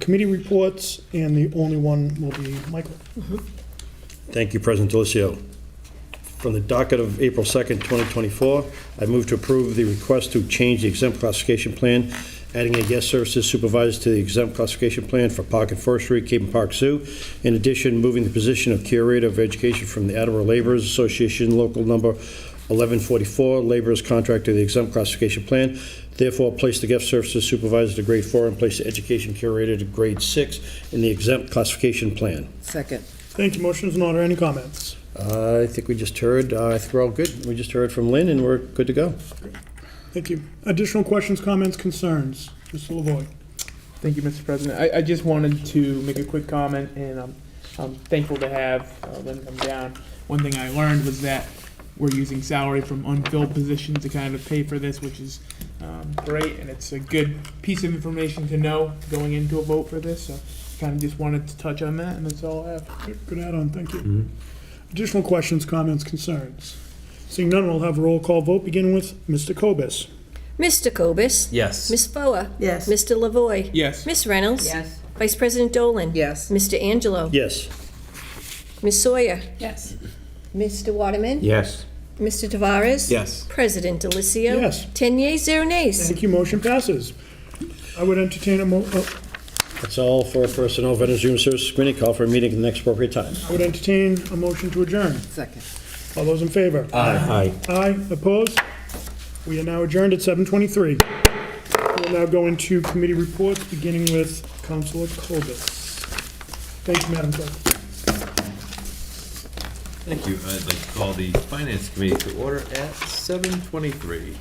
committee reports, and the only one will be Michael. Thank you, President Delicio. From the docket of April 2nd, 2024, I move to approve the request to change the exempt classification plan, adding a guest services supervisor to the exempt classification plan for Park and Forestry, Cape and Park Zoo. In addition, moving the position of curator of education from the Attleboro Laborers Association, local number 1144, laborers contract to the exempt classification plan. Therefore, place the guest services supervisor to grade 4 and place the education curator to grade 6 in the exempt classification plan. Second. Thank you. Motion is in order. Any comments? I think we just heard, I think we're all good. We just heard from Lynn, and we're good to go. Thank you. Additional questions, comments, concerns? Mr. Lavoy. Thank you, Mr. President. I just wanted to make a quick comment, and I'm thankful to have Lynn come down. One thing I learned was that we're using salary from unfilled positions to kind of pay for this, which is great, and it's a good piece of information to know going into a vote for this. So kind of just wanted to touch on that, and that's all I have. Good add-on. Thank you. Additional questions, comments, concerns? Seeing none, we'll have a roll call vote, beginning with Mr. Kobus. Mr. Kobus? Yes. Ms. Foa? Yes. Mr. Lavoy? Yes. Ms. Reynolds? Yes. Vice President Dolan? Yes. Mr. Angelo? Yes. Ms. Sawyer? Yes. Mr. Waterman? Yes. Mr. Tavares? Yes. President Delicio? Yes. 10 yeas, 0 nays. Thank you. Motion passes. I would entertain a That's all for personnel, veterans, human services screening. Call for a meeting at the next appropriate time. I would entertain a motion to adjourn. Second. All those in favor? Aye. Aye. Opposed? We are now adjourned at 7:23. We'll now go into committee reports, beginning with Councilor Kobus. Thank you, Madam Clerk. Thank you. I'd like to call the Finance Committee to order at 7:23.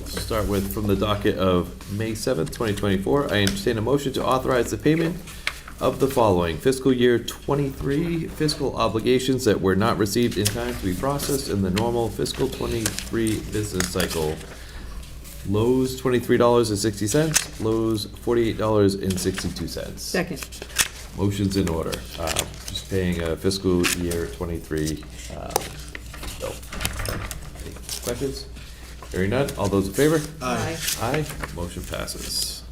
Start with from the docket of May 7th, 2024. I entertain a motion to authorize the payment of the following fiscal year 23 fiscal obligations that were not received in time to be processed in the normal fiscal 23 business cycle. Lowe's $23.60, Lowe's $48.62. Second. Motion's in order. Just paying a fiscal year 23 bill. Any questions? Hearing none, all those in favor? Aye. Aye, motion passes.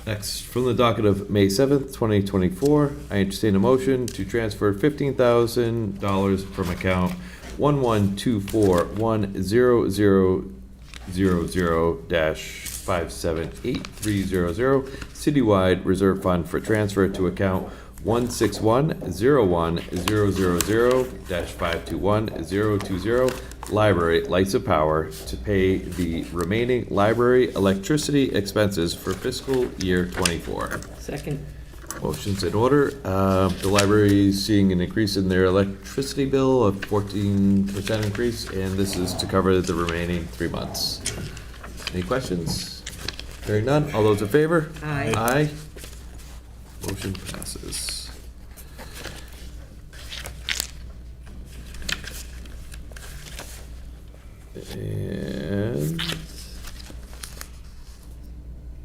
Next, from the docket of May 7th, 2024, I entertain a motion to transfer $15,000 from account 11241000-578300 citywide reserve fund for transfer to account 161010000-521020 library lights and power to pay the remaining library electricity expenses for fiscal year 24. Second. Motion's in order. The library is seeing an increase in their electricity bill of 14% increase, and this is to cover the remaining 3 months. Any questions? Hearing none. All those in favor? Aye. Aye. Motion passes. And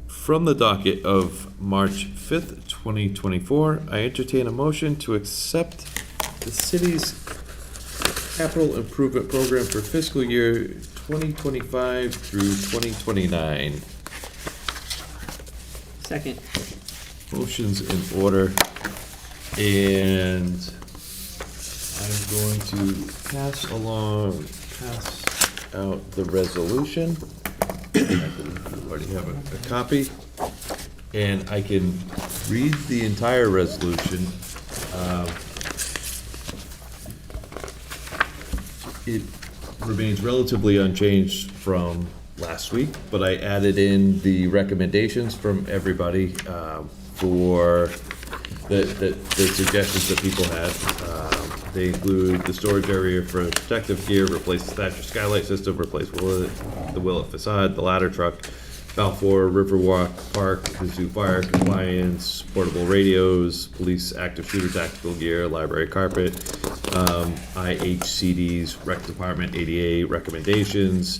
from the docket of March 5th, 2024, I entertain a motion to accept the city's capital improvement program for fiscal year 2025 through 2029. Second. Motion's in order, and I'm going to pass out the resolution. I believe you already have a copy, and I can read the entire resolution. It remains relatively unchanged from last week, but I added in the recommendations from everybody for the suggestions that people had. They include the storage area for protective gear, replace the Thatcher skylight system, replace the Willet facade, the ladder truck, Balfour Riverwalk Park, the zoo fire compliance, portable radios, police active shooter tactical gear, library carpet, IHCD's rec department ADA recommendations,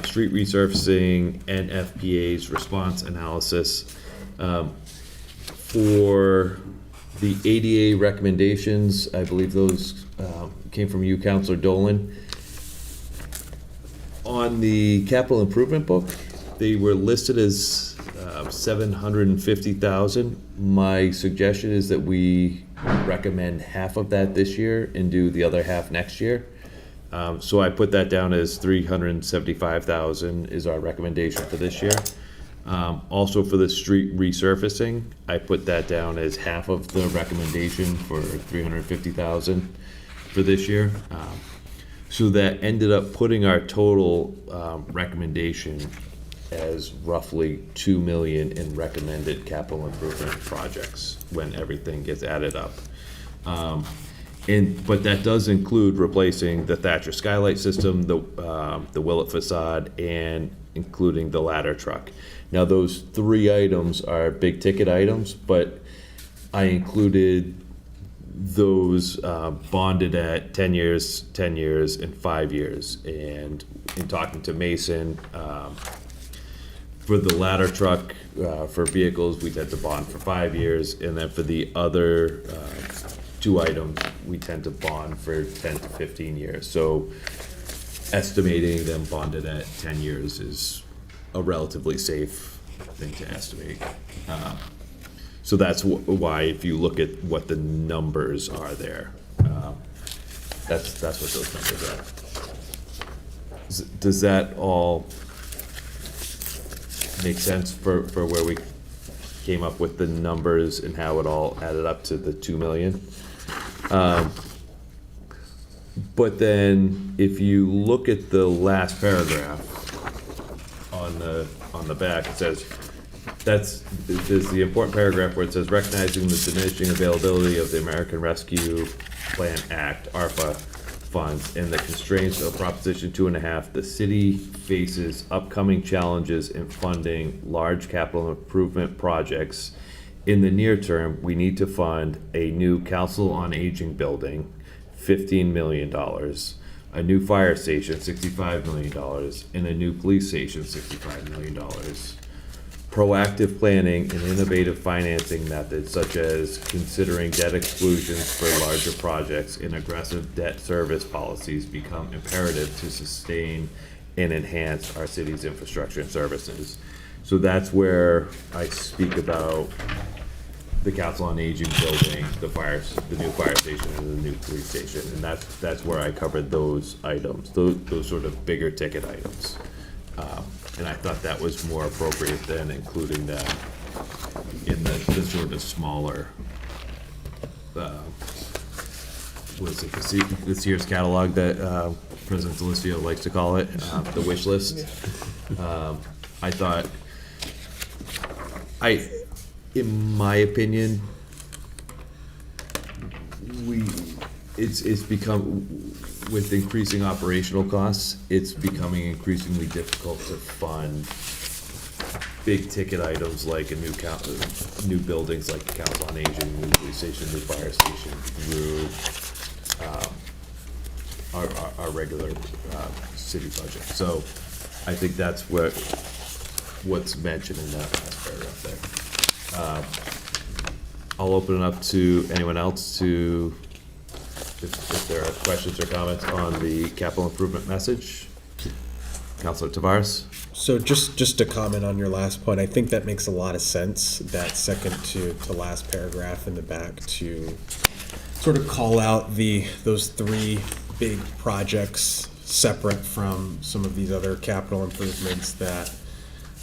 street resurfacing, NFPA's response analysis. For the ADA recommendations, I believe those came from you, Councilor Dolan. On the capital improvement book, they were listed as $750,000. My suggestion is that we recommend half of that this year and do the other half next year. So I put that down as $375,000 is our recommendation for this year. Also for the street resurfacing, I put that down as half of the recommendation for $350,000 for this year. So that ended up putting our total recommendation as roughly $2 million in recommended capital improvement projects when everything gets added up. But that does include replacing the Thatcher skylight system, the Willet facade, and including the ladder truck. Now, those 3 items are big ticket items, but I included those bonded at 10 years, 10 years, and 5 years. And in talking to Mason, for the ladder truck, for vehicles, we tend to bond for 5 years. And then for the other 2 items, we tend to bond for 10 to 15 years. So estimating them bonded at 10 years is a relatively safe thing to estimate. So that's why, if you look at what the numbers are there, that's what those numbers are. Does that all make sense for where we came up with the numbers and how it all added up to the 2 million? But then if you look at the last paragraph on the back, it says there's the important paragraph where it says recognizing the diminishing availability of the American Rescue Plan Act, ARPA funds, and the constraints of Proposition 2.5, the city faces upcoming challenges in funding large capital improvement projects. In the near term, we need to fund a new Council on Aging building, $15 million, a new fire station, $65 million, and a new police station, $65 million. Proactive planning and innovative financing methods such as considering debt exclusions for larger projects and aggressive debt service policies become imperative to sustain and enhance our city's infrastructure and services. So that's where I speak about the Council on Aging building, the new fire station and the new police station, and that's where I covered those items, those sort of bigger ticket items. And I thought that was more appropriate than including that in the sort of smaller, this year's catalog that President Delicio likes to call it, the wish list. I thought, in my opinion, it's become, with increasing operational costs, it's becoming increasingly difficult to fund big ticket items like new buildings like the Council on Aging, new police station, new fire station, through our regular city budget. So I think that's what's mentioned in that last paragraph there. I'll open it up to anyone else to, if there are questions or comments on the capital improvement message. Councilor Tavares? So just to comment on your last point, I think that makes a lot of sense, that second to last paragraph in the back, to sort of call out those three big projects separate from some of these other capital improvements that,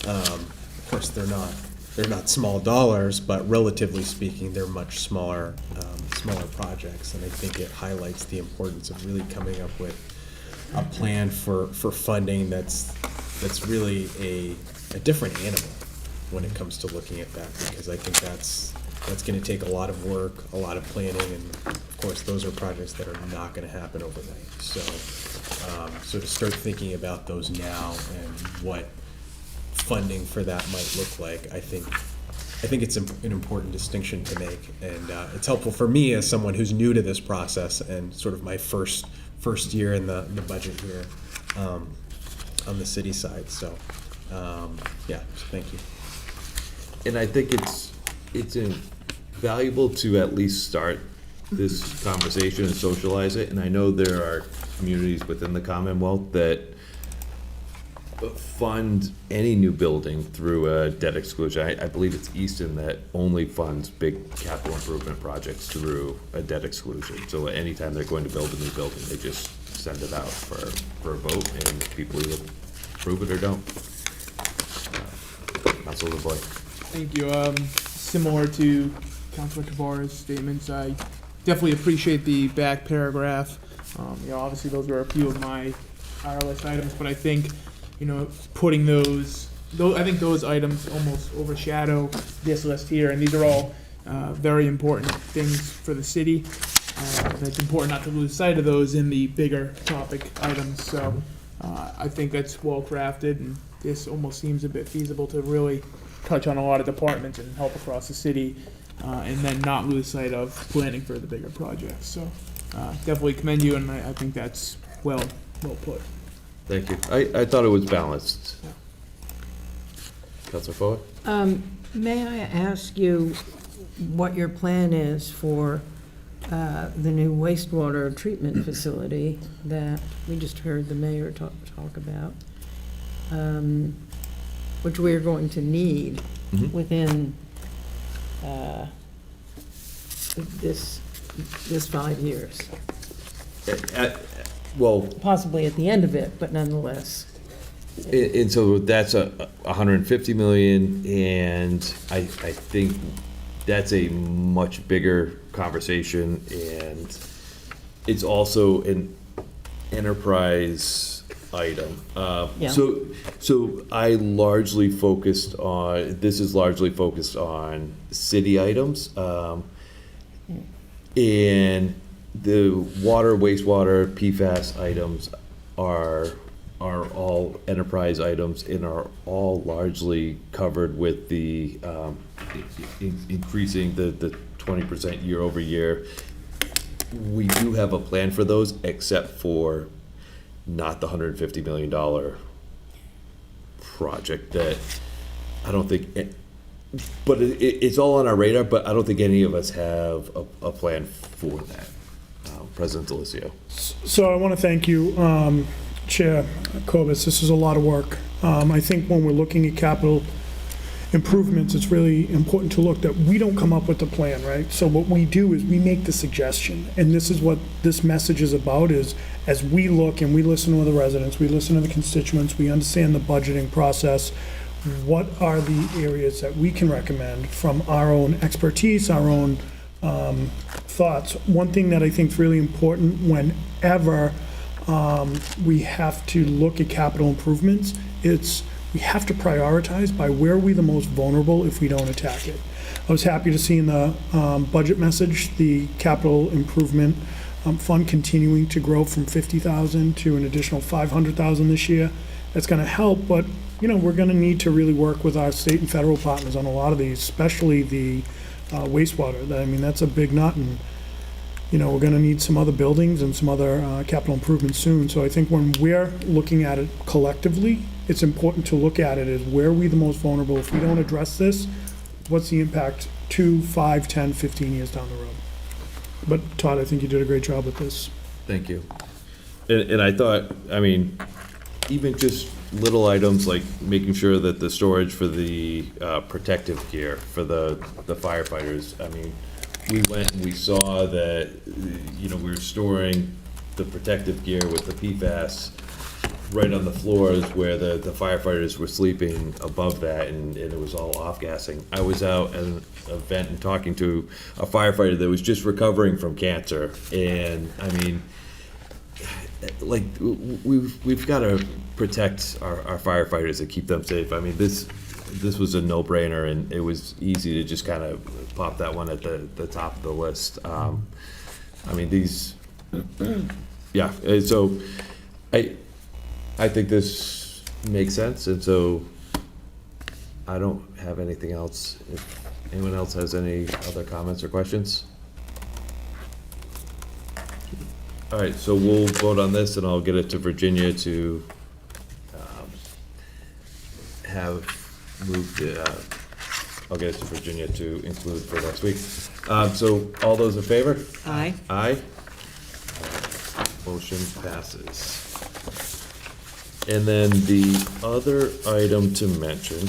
of course, they're not small dollars, but relatively speaking, they're much smaller projects. And I think it highlights the importance of really coming up with a plan for funding that's really a different animal when it comes to looking at that, because I think that's going to take a lot of work, a lot of planning, and of course, those are projects that are not going to happen overnight. So to start thinking about those now and what funding for that might look like, I think it's an important distinction to make, and it's helpful for me as someone who's new to this process and sort of my first year in the budget here on the city side. So yeah, thank you. And I think it's valuable to at least start this conversation and socialize it. And I know there are communities within the Commonwealth that fund any new building through a debt exclusion. I believe it's Easton that only funds big capital improvement projects through a debt exclusion. So anytime they're going to build a new building, they just send it out for a vote, and people either approve it or don't. Councilor LeBoy. Thank you. Similar to Councilor Tavares' statements, I definitely appreciate the back paragraph. Obviously those were a few of my higher list items, but I think, putting those items almost overshadow this list here, and these are all very important things for the city. It's important not to lose sight of those in the bigger topic items. So I think that's well crafted, and this almost seems a bit feasible to really touch on a lot of departments and help across the city, and then not lose sight of planning for the bigger projects. So definitely commend you, and I think that's well put. Thank you. I thought it was balanced. Yeah. Councilor Forward? May I ask you what your plan is for the new wastewater treatment facility that we just heard the mayor talk about, which we're going to need within this 5 years? Well, possibly at the end of it, but nonetheless. And so that's $150 million, and I think that's a much bigger conversation, and it's also an enterprise item. Yeah. So I largely focused on, this is largely focused on city items, and the water, wastewater, PFAS items are all enterprise items and are all largely covered with the increasing the 20% year over year. We do have a plan for those, except for not the $150 million project that I don't think, but it's all on our radar, but I don't think any of us have a plan for that. President Delisio. So I want to thank you, Chair Corbis. This is a lot of work. I think when we're looking at capital improvements, it's really important to look that we don't come up with the plan, right? So what we do is we make the suggestion, and this is what this message is about, is as we look and we listen to the residents, we listen to the constituents, we understand the budgeting process, what are the areas that we can recommend from our own expertise, our own thoughts. One thing that I think is really important whenever we have to look at capital improvements, we have to prioritize by where are we the most vulnerable if we don't attack it. I was happy to see in the budget message, the capital improvement fund continuing to grow from 50,000 to an additional 500,000 this year. That's gonna help, but, you know, we're gonna need to really work with our state and federal partners on a lot of these, especially the wastewater. I mean, that's a big nut, and, you know, we're gonna need some other buildings and some other capital improvements soon. So I think when we're looking at it collectively, it's important to look at it as where are we the most vulnerable? If we don't address this, what's the impact 2, 5, 10, 15 years down the road? But Todd, I think you did a great job with this. Thank you. And I thought, I mean, even just little items like making sure that the storage for the protective gear for the firefighters, I mean, we went and we saw that, you know, we were storing the protective gear with the PFAS right on the floors where the firefighters were sleeping above that, and it was all off-gassing. I was out at an event and talking to a firefighter that was just recovering from cancer, and I mean, like, we've got to protect our firefighters and keep them safe. I mean, this was a no-brainer, and it was easy to just kind of pop that one at the top of the list. I mean, these, yeah, and so I think this makes sense, and so I don't have anything else. If anyone else has any other comments or questions? All right, so we'll vote on this, and I'll get it to Virginia to have moved, I'll get it to Virginia to include for next week. So all those in favor? Aye. Aye. Motion passes. And then the other item to mention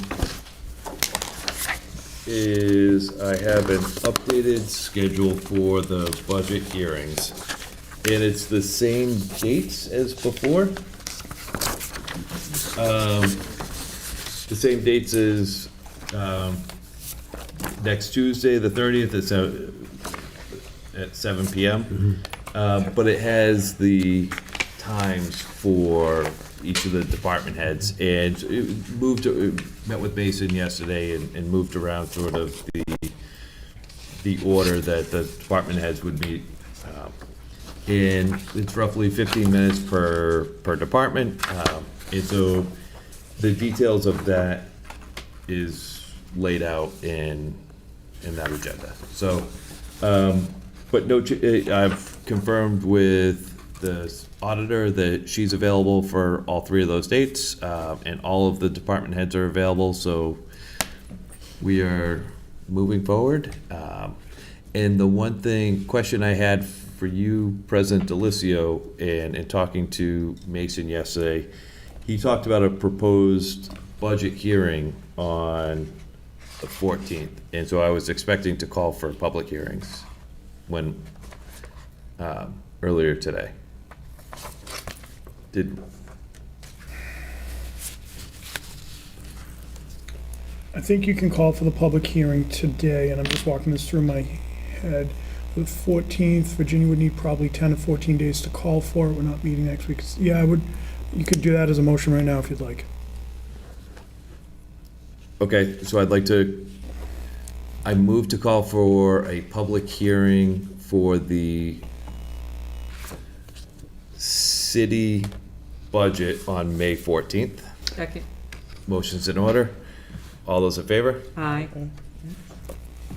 is I have an updated schedule for the budget hearings. And it's the same dates as before. The same dates as next Tuesday, the 30th, at 7 p.m. But it has the times for each of the department heads, and it met with Mason yesterday and moved around sort of the order that the department heads would meet. And it's roughly 15 minutes per department. And so the details of that is laid out in that agenda. So, but no, I've confirmed with the auditor that she's available for all three of those dates, and all of the department heads are available, so we are moving forward. And the one question I had for you, President Delicio, and in talking to Mason yesterday, he talked about a proposed budget hearing on the 14th, and so I was expecting to call for public hearings earlier today. I think you can call for the public hearing today, and I'm just walking this through my head. The 14th, Virginia would need probably 10 to 14 days to call for it. We're not meeting next week. Yeah, you could do that as a motion right now if you'd like. Okay, so I move to call for a public hearing for the city budget on May 14th. Second. Motion's in order. All those in favor? Aye.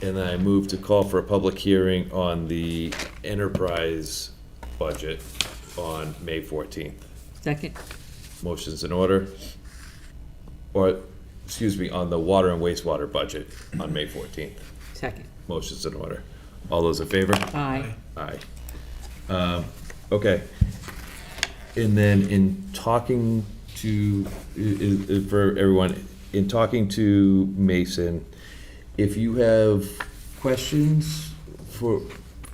And then I move to call for a public hearing on the enterprise budget on May 14th. Second. Motion's in order. Or, excuse me, on the water and wastewater budget on May 14th. Second. Motion's in order. All those in favor? Aye. Aye. Okay. And then in talking to, for everyone, in talking to Mason, if you have questions for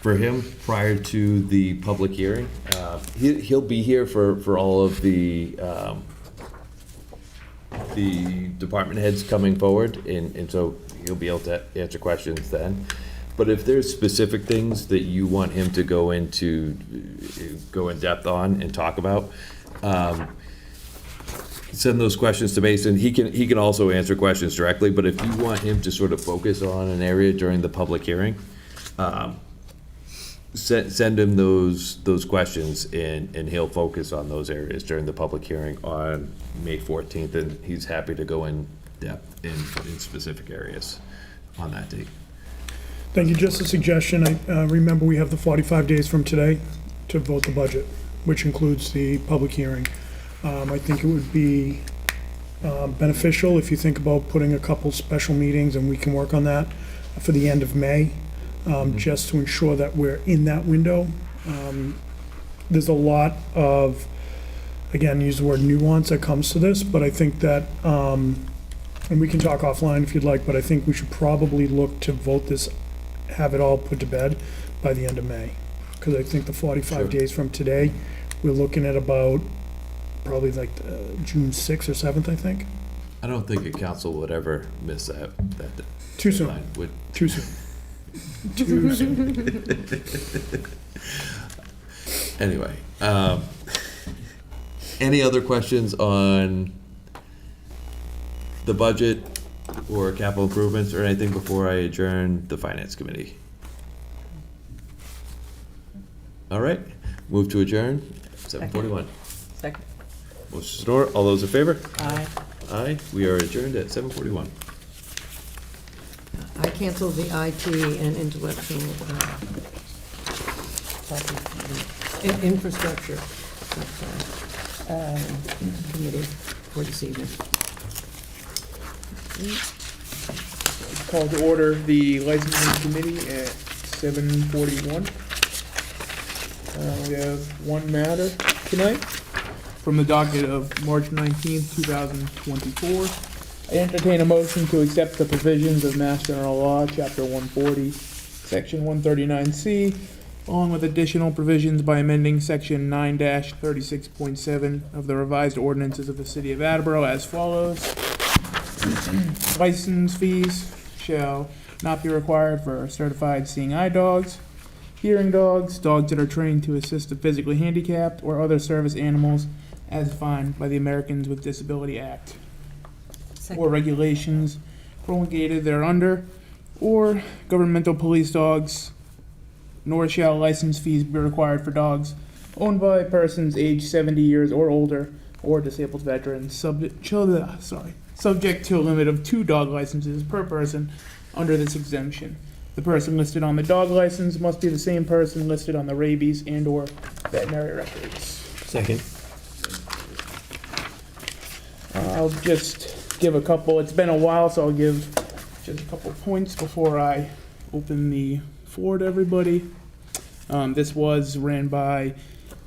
him prior to the public hearing, he'll be here for all of the department heads coming forward, and so he'll be able to answer questions then. But if there's specific things that you want him to go in depth on and talk about, send those questions to Mason. He can also answer questions directly, but if you want him to sort of focus on an area during the public hearing, send him those questions, and he'll focus on those areas during the public hearing on May 14th, and he's happy to go in depth in specific areas on that date. Thank you. Just a suggestion. Remember, we have the 45 days from today to vote the budget, which includes the public hearing. I think it would be beneficial if you think about putting a couple special meetings, and we can work on that for the end of May, just to ensure that we're in that window. There's a lot of, again, use the word nuance that comes to this, but I think that, and we can talk offline if you'd like, but I think we should probably look to vote this, have it all put to bed by the end of May. Because I think the 45 days from today, we're looking at about probably like June 6th or 7th, I think. I don't think a council would ever miss that. Too soon. deadline. Too soon. Too soon. Anyway, any other questions on the budget or capital improvements or anything before I adjourn the finance committee? All right, move to adjourn, 7:41. Second. Motion to snore, all those in favor? Aye. Aye, we are adjourned at 7:41. I canceled the IT and intellectual infrastructure committee for this evening. Call to order the licensing committee at 7:41. We have one matter tonight from the docket of March 19th, 2024. I entertain a motion to accept the provisions of Mass General Law, Chapter 140, Section 139C, along with additional provisions by amending Section 9-36.7 of the revised ordinances of the City of Attleboro as follows. License fees shall not be required for certified seeing eye dogs, hearing dogs, dogs that are trained to assist the physically handicapped, or other service animals as defined by the Americans with Disability Act, or regulations promulgated thereunder, or governmental police dogs, nor shall license fees be required for dogs owned by persons aged 70 years or older, or disabled veterans, subject to a limit of 2 dog licenses per person under this exemption. The person listed on the dog license must be the same person listed on the rabies and/or veterinary records. Second. I'll just give a couple, it's been a while, so I'll give just a couple points before I open the floor to everybody. This was ran by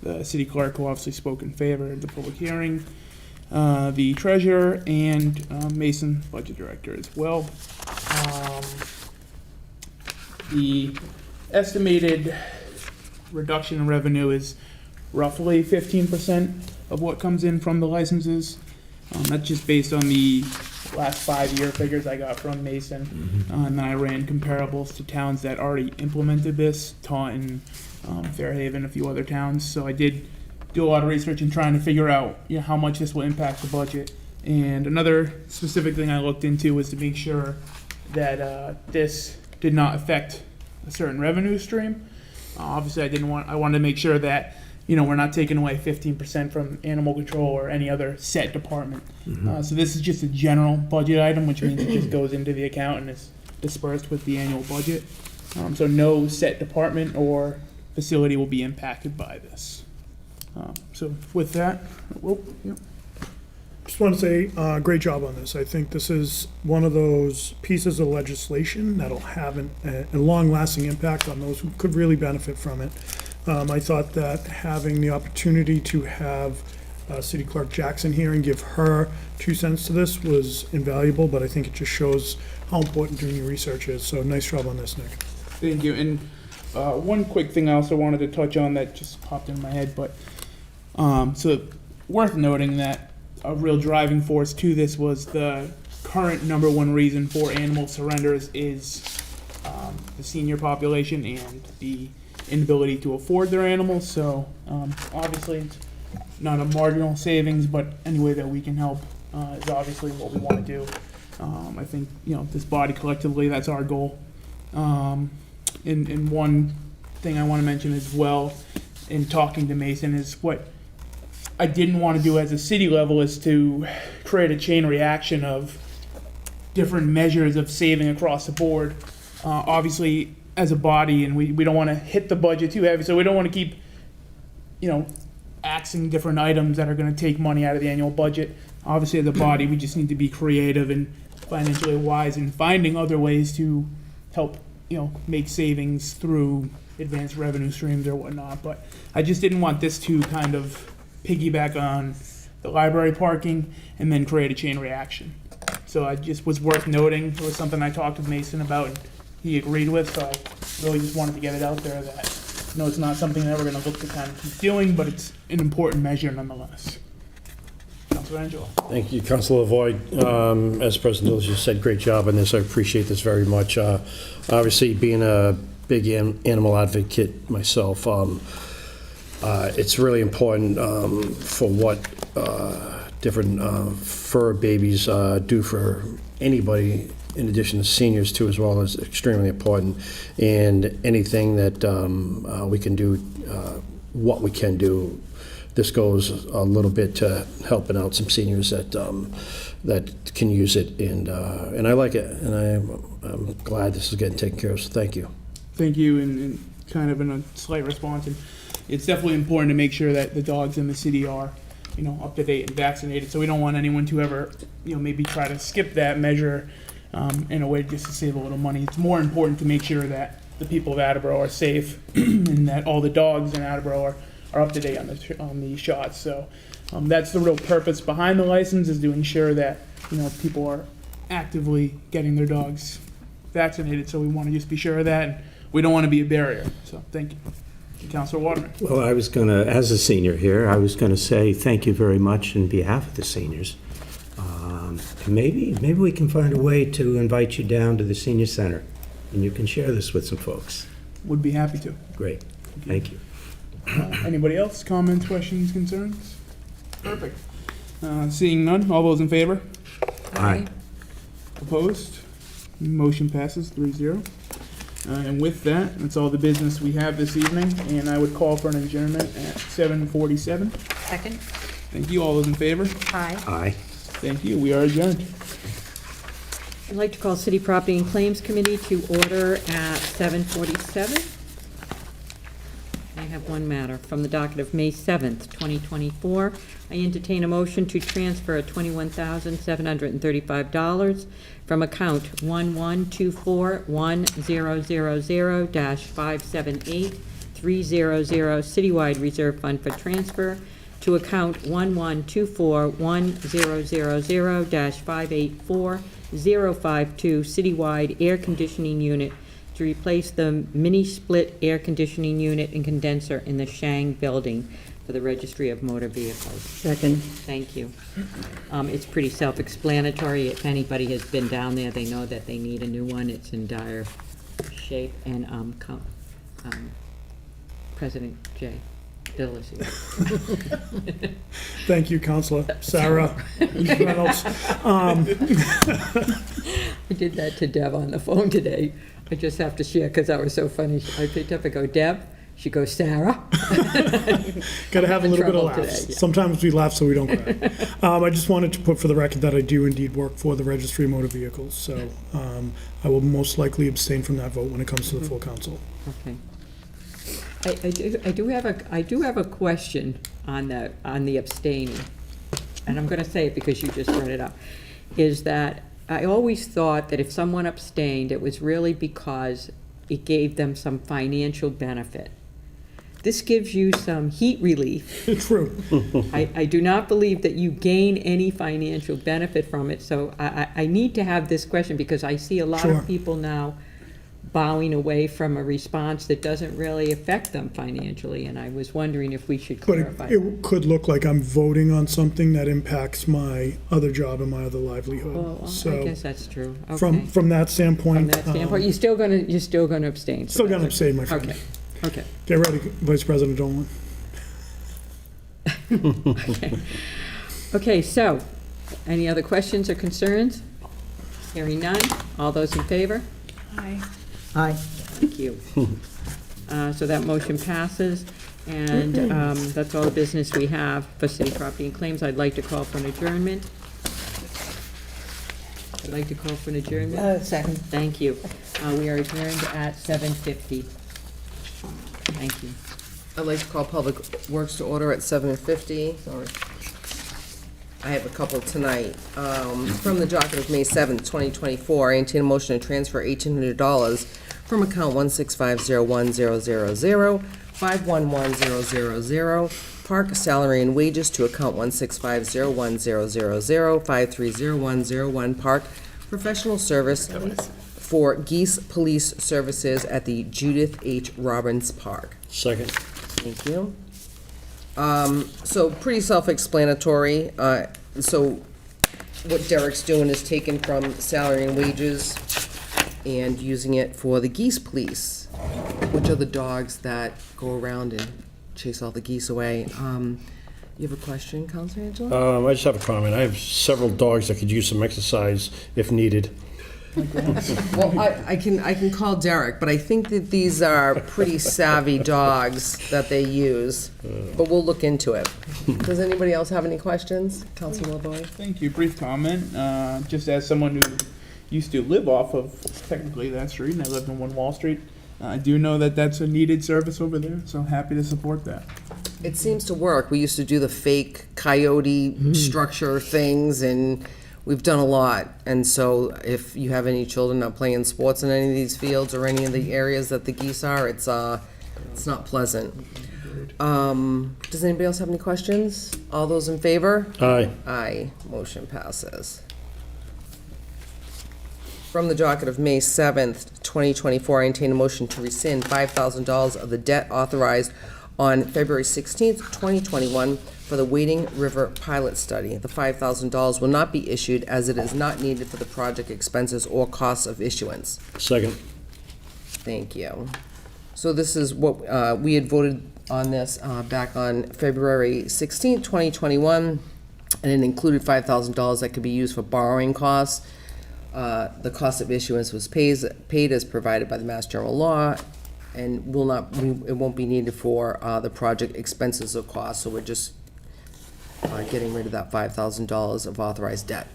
the city clerk, who obviously spoke in favor of the public hearing, the treasurer, and Mason, budget director as well. The estimated reduction in revenue is roughly 15% of what comes in from the licenses. That's just based on the last 5-year figures I got from Mason. And then I ran comparables to towns that already implemented this, Taunton, Fairhaven, a few other towns. So I did do a lot of research in trying to figure out, how much this will impact the budget. And another specific thing I looked into was to make sure that this did not affect a certain revenue stream. Obviously, I wanted to make sure that we're not taking away 15% from animal control or any other set department. So this is just a general budget item, which means it just goes into the account and is dispersed with the annual budget. So no set department or facility will be impacted by this. So with that, Just want to say, great job on this. I think this is one of those pieces of legislation that'll have a long-lasting impact on those who could really benefit from it. I thought that having the opportunity to have City Clerk Jackson here and give her 2 cents to this was invaluable, but I think it just shows how important doing your research is. So nice job on this, Nick. Thank you. And one quick thing I also wanted to touch on that just popped in my head, but so worth noting that a real driving force to this was the current #1 reason for animal surrenders is the senior population and the inability to afford their animals. So obviously it's not a marginal savings, but any way that we can help is obviously what we want to do. I think, this body collectively, that's our goal. And one thing I want to mention as well, in talking to Mason, is what I didn't want to do as a city level is to create a chain reaction of different measures of saving across the board. Obviously, as a body, and we don't want to hit the budget too heavy, so we don't want to keep, axing different items that are going to take money out of the annual budget. Obviously, as a body, we just need to be creative and financially wise in finding other ways to help, make savings through advanced revenue streams or whatnot. But I just didn't want this to kind of piggyback on the library parking and then create a chain reaction. So I just was worth noting. It was something I talked with Mason about and he agreed with, so I really just wanted to get it out there that, it's not something that we're gonna look to kind of keep doing, but it's an important measure nonetheless. Councilor Angelo. Thank you, Councilor Voigt. As President Lewis just said, great job on this. I appreciate this very much. Obviously, being a big animal advocate myself, it's really important for what different fur babies do for anybody, in addition to seniors too, as well, is extremely important. And anything that we can do, what we can do, this goes a little bit to helping out some seniors that that can use it, and I like it, and I'm glad this is getting taken care of. So thank you. Thank you, and kind of in a slight response, and it's definitely important to make sure that the dogs in the city are, up to date and vaccinated. So we don't want anyone to ever, maybe try to skip that measure in a way just to save a little money. It's more important to make sure that the people of Attleboro are safe and that all the dogs in Attleboro are up to date on the shots. So that's the real purpose behind the license, is to ensure that people are actively getting their dogs vaccinated. So we want to just be sure of that, and we don't want to be a barrier. So thank you. Councilor Waterman. Well, I was going to, as a senior here, I was going to say thank you very much on behalf of the seniors. Maybe we can find a way to invite you down to the senior center, and you can share this with some folks. Would be happy to. Great. Thank you. Anybody else? Comments, questions, concerns? Perfect. Seeing none, all those in favor? Aye. Opposed? Motion passes 3-0. And with that, that's all the business we have this evening, and I would call for an adjournment at 7:47. Second? Thank you. All those in favor? Aye. Aye. Thank you. We are adjourned. I'd like to call City Property and Claims Committee to order at 7:47. I have one matter from the docket of May 7th, 2024. I entertain a motion to transfer $21,735 from account 112410000-578300 Citywide Reserve Fund for transfer to account 112410000-584052 Citywide Air Conditioning Unit to replace the mini-split air conditioning unit and condenser in the Shang Building for the Registry of Motor Vehicles. Second. Thank you. It's pretty self-explanatory. If anybody has been down there, they know that they need a new one. It's in dire shape. And President Jay Dillis. Thank you, Councilor Sarah Reynolds. I did that to Deb on the phone today. I just have to share because that was so funny. I picked up and go, Deb. She goes, Sarah. Got to have a little bit of laughs. Today, yeah. Sometimes we laugh so we don't cry. I just wanted to put for the record that I do indeed work for the Registry of Motor Vehicles, so I will most likely abstain from that vote when it comes to the full council. Okay. I do have a question on the abstaining, and I'm going to say it because you just brought it up. Is that I always thought that if someone abstained, it was really because it gave them some financial benefit. This gives you some heat relief. True. I do not believe that you gain any financial benefit from it, so I need to have this question because I see a lot Sure. of people now bowing away from a response that doesn't really affect them financially, and I was wondering if we should But clarify. it could look like I'm voting on something that impacts my other job and my other livelihood. Well, I So guess that's true. Okay. from that standpoint. From that standpoint, you're still gonna abstain. so Still gonna that's abstain, my friend. Okay, okay. Get ready, Vice President Dolan. Okay, so, any other questions or concerns? Hearing none, all those in favor? Aye. Aye. Thank you. So that motion passes, and that's all the business we have for city property and claims. I'd like to call for an adjournment. Second. Thank you. We are adjourned at 7:50. Thank you. I'd like to call Public Works to order at 7:50. Sorry. I have a couple tonight. From the docket of May 7th, 2024, I entertain a motion to transfer $1,800 from account 165010005111000 park salary and wages to account 165010005301001 park professional service for Geese Police Services at the Judith H. Robbins Park. Second. Thank you. So pretty self-explanatory. So what Derek's doing is taking from salary and wages and using it for the geese police, which are the dogs that go around and chase all the geese away. You have a question, Counselor Angela? I just have a comment. I have several dogs that could use some exercise if needed. Well, I can call Derek, but I think that these are pretty savvy dogs that they use, but we'll look into it. Does anybody else have any questions? Counselor LaVoy? Thank you. Brief comment. Just as someone who used to live off of technically that street, and I lived on 1 Wall Street, I do know that that's a needed service over there, so happy to support that. It seems to work. We used to do the fake coyote structure things, and we've done a lot. And so if you have any children not playing sports in any of these fields or any of the areas that the geese are, it's not pleasant. Does anybody else have any questions? All those in favor? Aye. Aye. Motion passes. From the docket of May 7th, 2024, I entertain a motion to rescind $5,000 of the debt authorized on February 16th, 2021 for the Wading River pilot study. The $5,000 will not be issued as it is not needed for the project expenses or costs of issuance. Second. Thank you. So this is what, we had voted on this back on February 16th, 2021, and it included $5,000 that could be used for borrowing costs. The cost of issuance was paid as provided by the Mass General Law, and it won't be needed for the project expenses or costs, so we're just getting rid of that $5,000 of authorized debt.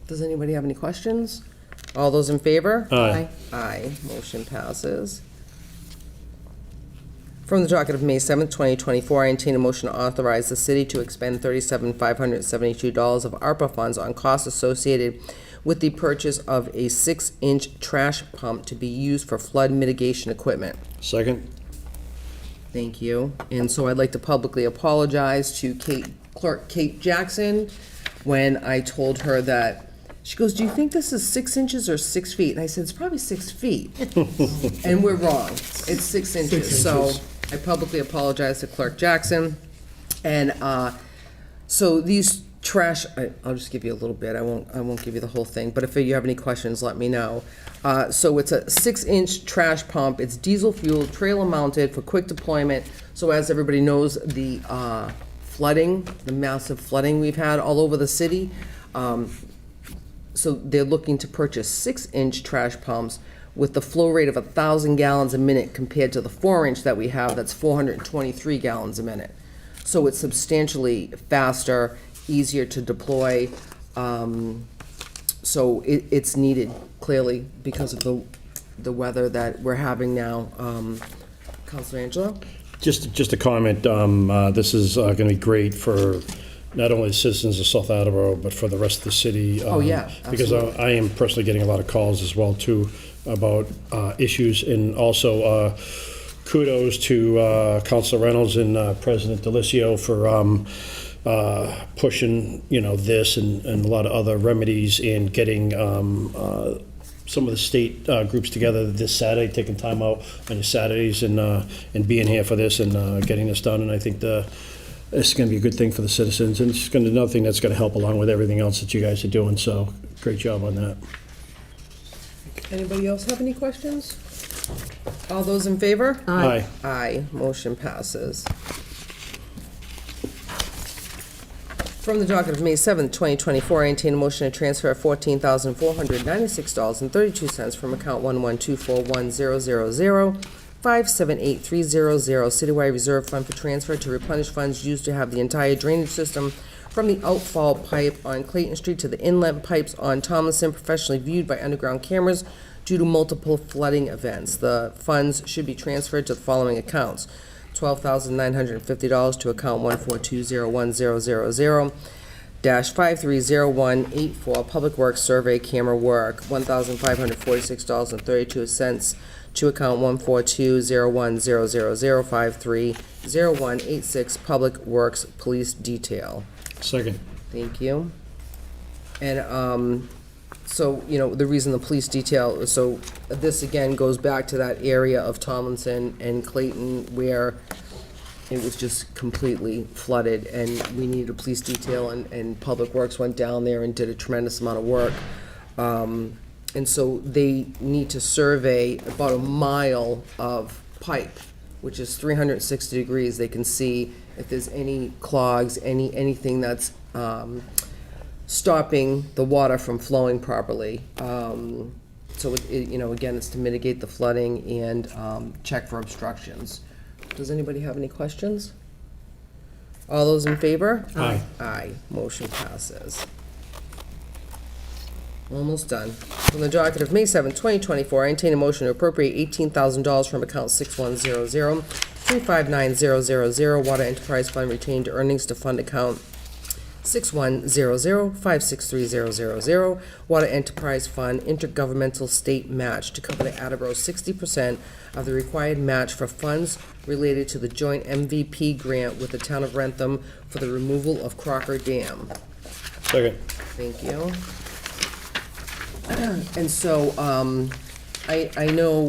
Does anybody have any questions? All those in favor? Aye. Aye. Motion passes. From the docket of May 7th, 2024, I entertain a motion to authorize the city to expend $37,572 of ARPA funds on costs associated with the purchase of a 6-inch trash pump to be used for flood mitigation equipment. Second. Thank you. And so I'd like to publicly apologize to Clerk Kate Jackson when I told her that, she goes, "Do you think this is 6 inches or 6 feet?" And I said, "It's probably 6 feet." And we're wrong. It's 6 inches. So I publicly apologize to Clerk Jackson. And so these trash, I'll just give you a little bit. I won't give you the whole thing. But if you have any questions, let me know. So it's a 6-inch trash pump. It's diesel fueled, trailer mounted for quick deployment. So as everybody knows, the flooding, the massive flooding we've had all over the city. So they're looking to purchase 6-inch trash pumps with the flow rate of 1,000 gallons a minute compared to the 4-inch that we have, that's 423 gallons a minute. So it's substantially faster, easier to deploy. So it's needed, clearly, because of the weather that we're having now. Councilor Angelo? Just a comment. This is going to be great for not only the citizens of South Attleboro, but for the rest of the city. Oh, yeah, Because absolutely. I am personally getting a lot of calls as well, too, about issues. And also kudos to Councilor Reynolds and President Delicio for pushing, this and a lot of other remedies and getting some of the state groups together this Saturday, taking time out on your Saturdays and being here for this and getting this done. And I think it's going to be a good thing for the citizens, and it's going to be another thing that's going to help along with everything else that you guys are doing. So great job on that. Anybody else have any questions? All those in favor? Aye. Aye. Motion passes. From the docket of May 7th, 2024, I entertain a motion to transfer $14,496.32 from account 1124100057830 Citywide Reserve Fund for transfer to replenish funds used to have the entire drainage system from the outfall pipe on Clayton Street to the inlet pipes on Tomlinson professionally viewed by underground cameras due to multiple flooding events. The funds should be transferred to the following accounts: $12,950 to account 1420100-530184 Public Works Survey Camera Work, $1,546.32 to account 1420100530186 Public Works Police Detail. Second. Thank you. And, so, you know, the reason the police detail, so this again goes back to that area of Tomlinson and Clayton where it was just completely flooded and we needed a police detail and Public Works went down there and did a tremendous amount of work. And so they need to survey about a mile of pipe, which is 360 degrees. They can see if there's any clogs, anything that's, stopping the water from flowing properly. So, you know, again, it's to mitigate the flooding and check for obstructions. Does anybody have any questions? All those in favor? Aye. Aye. Motion passes. Almost done. From the docket of May 7, 2024, I entertain a motion to appropriate $18,000 from account 6100-359000 Water Enterprise Fund retained earnings to fund account 6100-563000 Water Enterprise Fund Intergovernmental State Match to cover the Attleboro 60% of the required match for funds related to the joint MVP grant with the town of Rentham for the removal of Crocker Dam. Second. Thank you. And so, I know,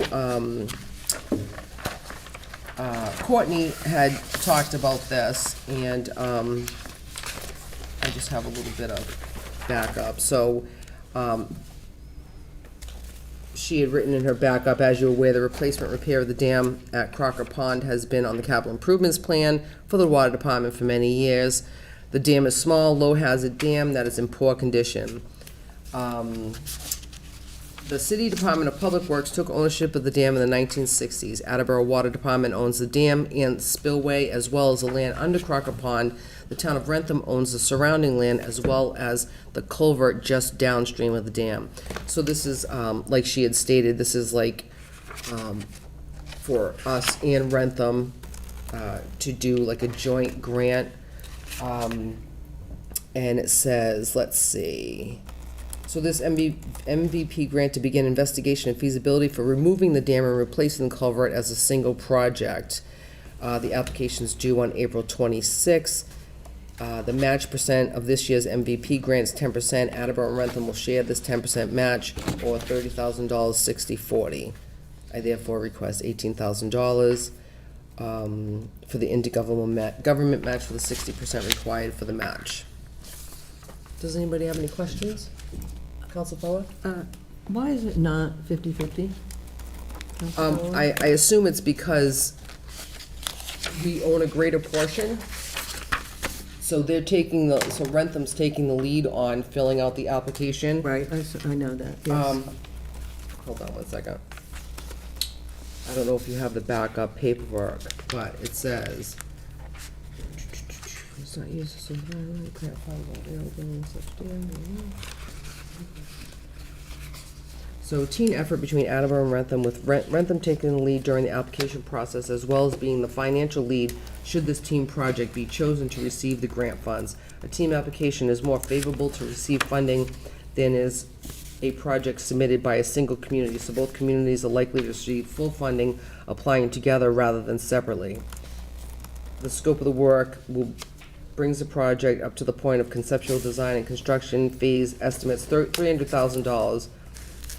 Courtney had talked about this, and, I just have a little bit of backup. So, she had written in her backup, as you're aware, the replacement repair of the dam at Crocker Pond has been on the capital improvements plan for the water department for many years. The dam is small, low-hazard dam that is in poor condition. The City Department of Public Works took ownership of the dam in the 1960s. Attleboro Water Department owns the dam and spillway as well as the land under Crocker Pond. The town of Rentham owns the surrounding land as well as the culvert just downstream of the dam. So this is, like she had stated, this is like for us and Rentham to do like a joint grant. And it says, let's see. So this MVP grant to begin investigation and feasibility for removing the dam and replacing the culvert as a single project. The application's due on April 26th. The match percent of this year's MVP grant is 10%. Attleboro and Rentham will share this 10% match, or $30,000, 60/40. I therefore request $18,000 for the intergovernment match for the 60% required for the match. Does anybody have any questions? Council Fuller? Why is it not 50/50? I assume it's because we own a greater portion. So they're taking so Rentham's taking the lead on filling out the application. Right, I know that, yes. Hold on one second. I don't know if you have the backup paperwork, but it says, it's not used as a so team effort between Attleboro and Rentham, with Rentham taking the lead during the application process as well as being the financial lead should this team project be chosen to receive the grant funds. A team application is more favorable to receive funding than is a project submitted by a single community, so both communities are likely to receive full funding applying together rather than separately. The scope of the work brings the project up to the point of conceptual design and construction phase estimates $300,000.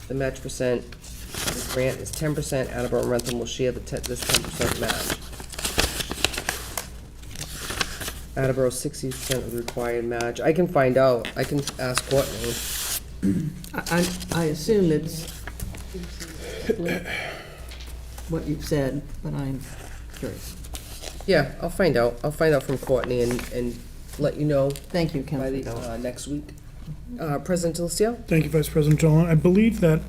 The match percent of the grant is 10%. Attleboro and Rentham will share this 10% match. Attleboro 60% of the required match. I can find out. I can ask Courtney. I assume it's what you've said, but I'm curious. Yeah, I'll find out. I'll find out from Courtney and let you know Thank you, by the, Councilor. next week. President Delicio? Thank you, Vice President Dolan. I believe that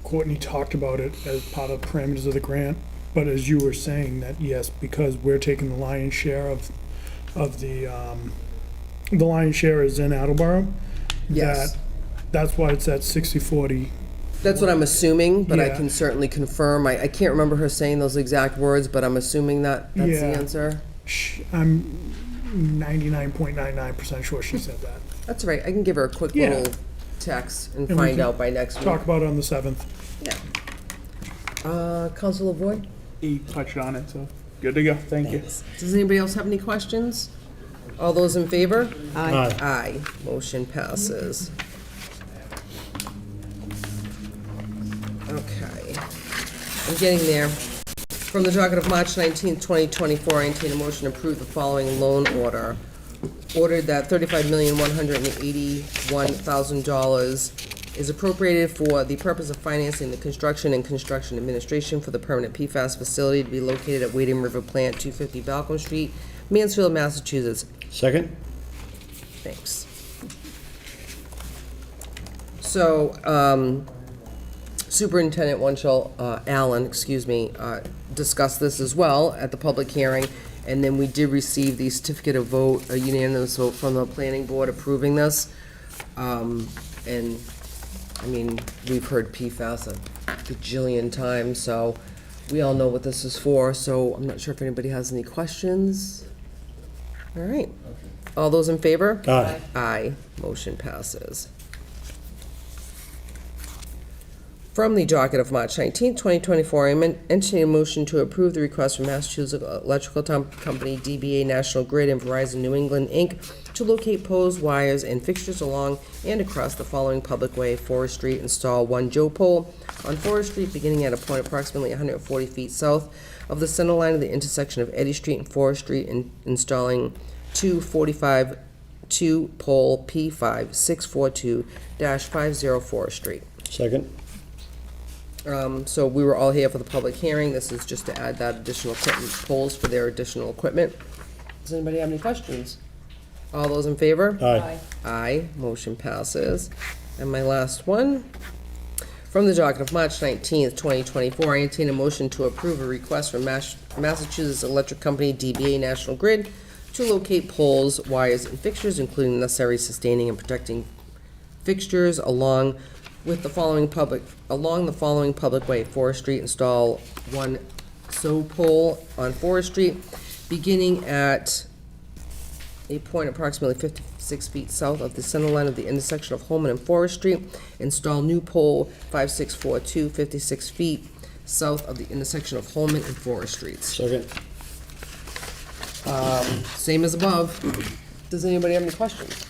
Courtney talked about it as part of parameters of the grant, but as you were saying, that yes, because we're taking the lion's share of the lion's share is in Attleboro. Yes. That's why it's at 60/40. That's what I'm assuming, but I Yeah. can certainly confirm. I can't remember her saying those exact words, but I'm assuming that that's the Yeah. answer. I'm 99.99% sure she said that. That's right. I can give her a quick Yeah. little text and And we find can out by next week. Talk about it on the 7th. Yeah. Councilor Boyd? He touched on it, so good to go. Thank you. Does anybody else have any questions? All those in favor? Aye. Aye. Motion passes. Okay. I'm getting there. From the docket of March 19th, 2024, I entertain a motion to approve the following loan order. Ordered that $35,181,000 is appropriated for the purpose of financing the construction and construction administration for the permanent PFAS facility to be located at Wading River Plant, 250 Balcom Street, Mansfield, Massachusetts. Second? Thanks. So, Superintendent Allen, discussed this as well at the public hearing, and then we did receive the certificate of vote, a unanimous vote from the planning board approving this. And, I mean, we've heard PFAS a gajillion times, so we all know what this is for, so I'm not sure if anybody has any questions. All right. All those in favor? Aye. Aye. Motion passes. From the docket of March 19, 2024, I am entertaining a motion to approve the request from Massachusetts Electrical Company, DBA National Grid, and Verizon New England, Inc. to locate poles, wires, and fixtures along and across the following public way, Forest Street, install one Joe pole on Forest Street, beginning at a point approximately 140 feet south of the center line of the intersection of Eddy Street and Forest Street, and installing 2 pole P5 642-504 Forest Street. Second? So we were all here for the public hearing. This is just to add that additional equipment, poles for their additional equipment. Does anybody have any questions? All those in favor? Aye. Aye. Motion passes. And my last one. From the docket of March 19th, 2024, I entertain a motion to approve a request from Massachusetts Electric Company, DBA National Grid, to locate poles, wires, and fixtures, including necessary sustaining and protecting fixtures along the following public way, Forest Street, install one pole on Forest Street, beginning at a point approximately 56 feet south of the center line of the intersection of Holman and Forest Street. Install new pole 5642, 56 feet south of the intersection of Holman and Forest Streets. Second? Same as above. Does anybody have any questions?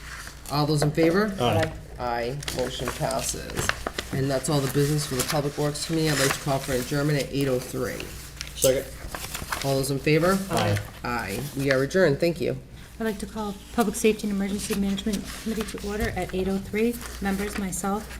All those in favor? Aye. Aye. Motion passes. And that's all the business for the Public Works Committee. I'd like to call for adjournment at 8:03. Second? All those in favor? Aye. Aye. We are adjourned. Thank you. I'd like to call Public Safety and Emergency Management Committee to order at 8:03. Members, myself,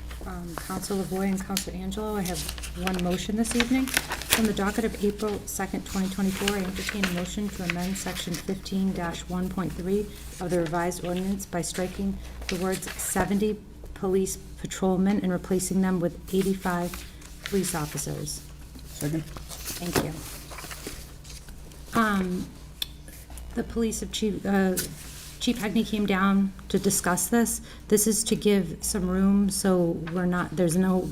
Councilor Lavoy and Councilor Angelo, I have one motion this evening. From the docket of April 2nd, 2024, I entertain a motion to amend Section 15-1.3 of the revised ordinance by striking the words 70 police patrolmen and replacing them with 85 police officers. Second? Thank you. The police of Chief Hagney came down to discuss this. This is to give some room so there's no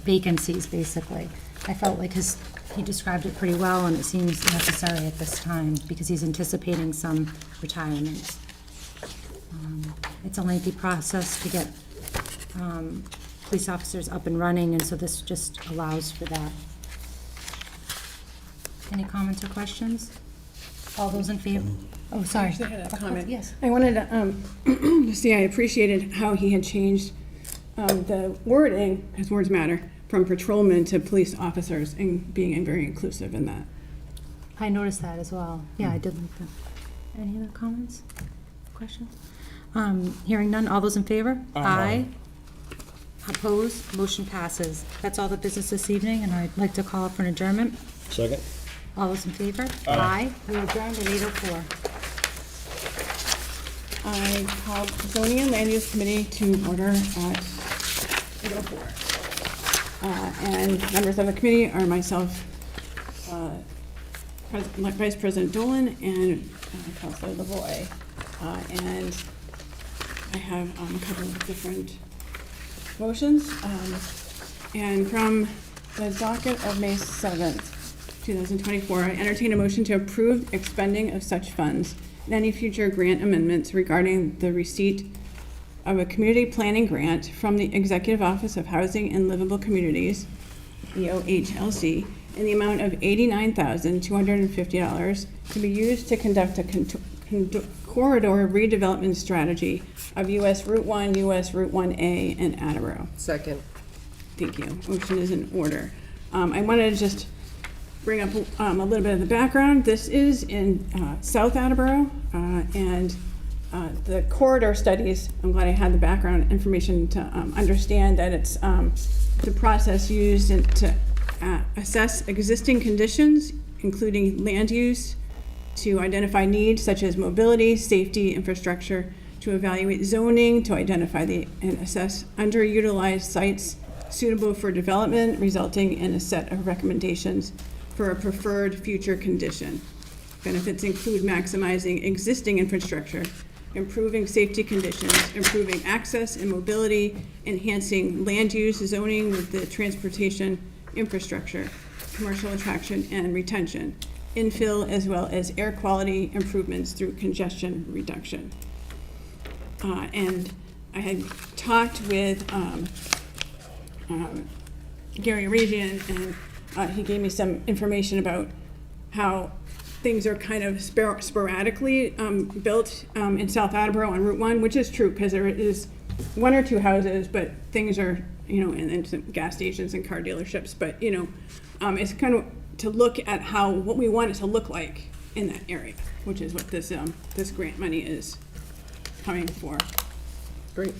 vacancies, basically. I felt like he described it pretty well, and it seems necessary at this time because he's anticipating some retirements. It's a lengthy process to get police officers up and running, and so this just allows for that. Any comments or questions? All those in favor? Oh, sorry. I actually had a comment. Yes. I wanted to see, I appreciated how he had changed the wording, his words matter, from patrolmen to police officers, and being very inclusive in that. I noticed that as well. Yeah, I did like that. Any other comments? Questions? Hearing none, all those in favor? Aye. Opposed? Motion passes. That's all the business this evening, and I'd like to call up for an adjournment. Second? All those in favor? Aye. We adjourned at 8:04. I called zoning and land use committee to order at 8:04. And members of the committee are myself, Vice President Dolan, and Councilor Lavoy. And I have a couple of different motions. And from the docket of May 7th, 2024, I entertain a motion to approve expending of such funds and any future grant amendments regarding the receipt of a community planning grant from the Executive Office of Housing and Livable Communities, EOHLC, in the amount of $89,250 to be used to conduct a corridor redevelopment strategy of US Route 1, US Route 1A, and Attleboro. Second. Thank you. Motion is in order. I wanted to just bring up a little bit of the background. This is in South Attleboro, and the corridor studies, I'm glad I had the background information to understand that it's the process used to assess existing conditions, including land use, to identify needs such as mobility, safety, infrastructure, to evaluate zoning, to identify and assess underutilized sites suitable for development, resulting in a set of recommendations for a preferred future condition. Benefits include maximizing existing infrastructure, improving safety conditions, improving access and mobility, enhancing land use zoning with the transportation infrastructure, commercial attraction and retention, infill, as well as air quality improvements through congestion reduction. And I had talked with Gary Regian, and he gave me some information about how things are kind of sporadically built in South Attleboro on Route 1, which is true, because there is one or two houses, but things are, and some gas stations and car dealerships, but, it's kind of to look at what we want it to look like in that area, which is what this grant money is coming for. Great.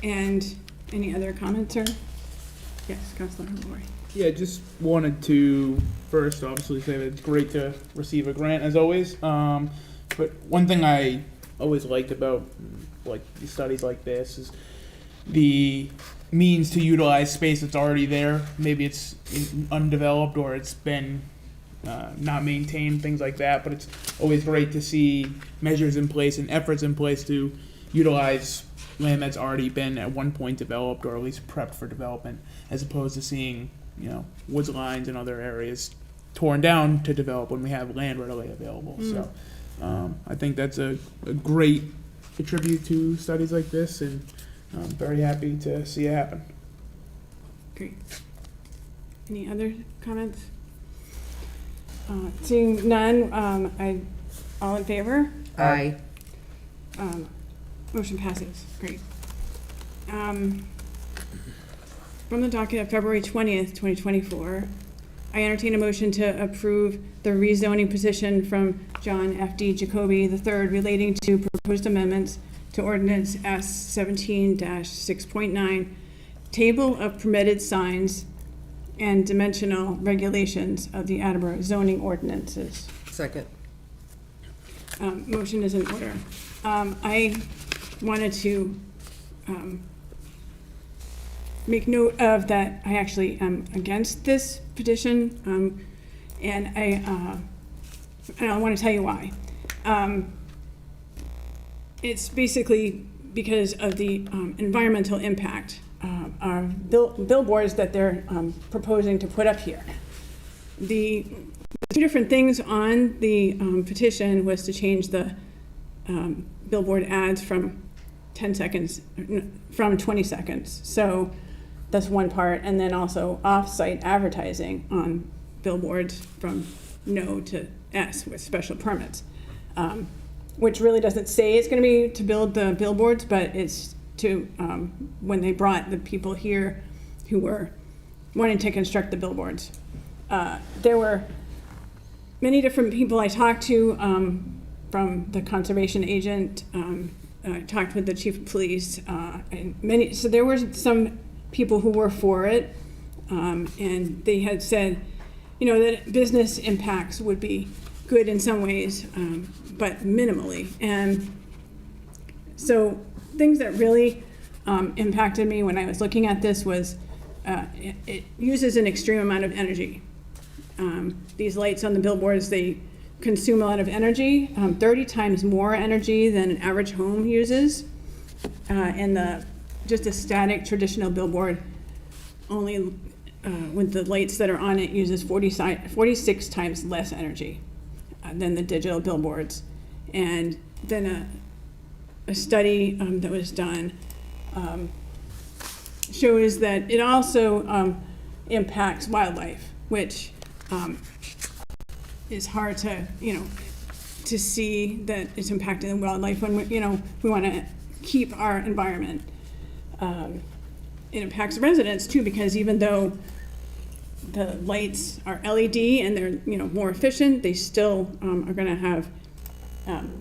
And any other comments, sir? Yes, Councilor Lavoy. Yeah, just wanted to first obviously say that it's great to receive a grant as always. But one thing I always liked about like studies like this is the means to utilize space that's already there. Maybe it's undeveloped or it's been not maintained, things like that. But it's always great to see measures in place and efforts in place to utilize land that's already been at one point developed or at least prepped for development, as opposed to seeing woods lines and other areas torn down to develop when we have land readily available. So I think that's a great tribute to studies like this, and I'm very happy to see it happen. Great. Any other comments? Seeing none, all in favor? Aye. Motion passes. Great. From the docket of February 20th, 2024, I entertain a motion to approve the rezoning petition from John F.D. Jacoby III relating to proposed amendments to Ordinance S 17-6.9, Table of Permitted Signs and Dimensional Regulations of the Attleboro zoning ordinances. Second. Motion is in order. I wanted to make note of that I actually am against this petition, and I want to tell you why. It's basically because of the environmental impact of billboards that they're proposing to put up here. The two different things on the petition was to change the billboard ads from 10 seconds, from 20 seconds. So that's one part. And then also off-site advertising on billboards from no to S with special permits, which really doesn't say it's going to be to build the billboards, but it's to, when they brought the people here who were wanting to construct the billboards. There were many different people I talked to, from the conservation agent, talked with the chief of police, and many, so there were some people who were for it, and they had said that business impacts would be good in some ways, but minimally. And so things that really impacted me when I was looking at this was it uses an extreme amount of energy. These lights on the billboards, they consume a lot of energy, 30 times more energy than an average home uses. And just a static traditional billboard only with the lights that are on it uses 46 times less energy than the digital billboards. And then a study that was done shows that it also impacts wildlife, which is hard to, to see that it's impacting wildlife when we want to keep our environment. It impacts residents too, because even though the lights are LED and they're more efficient, they still are going to have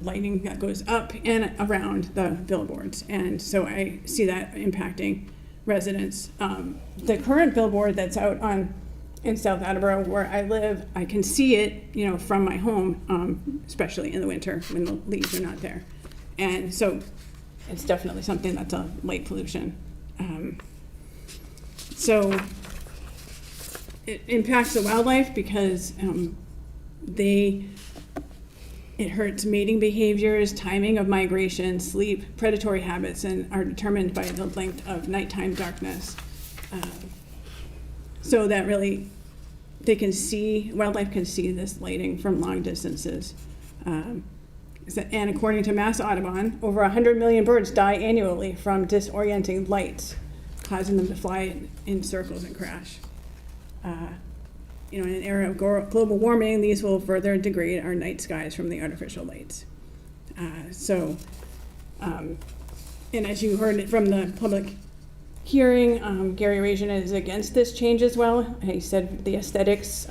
lighting that goes up and around the billboards, and so I see that impacting residents. The current billboard that's out in South Attleboro where I live, I can see it from my home, especially in the winter when the leaves are not there, and so it's definitely something that's a light pollution. So it impacts the wildlife because it hurts mating behaviors, timing of migration, sleep, predatory habits, and are determined by the length of nighttime darkness. So that really, wildlife can see this lighting from long distances. And according to Mass Audubon, over 100 million birds die annually from disorienting lights, causing them to fly in circles and crash. In an era of global warming, these will further degrade our night skies from the artificial lights. And as you heard from the public hearing, Gary Rajan is against this change as well. He said the aesthetics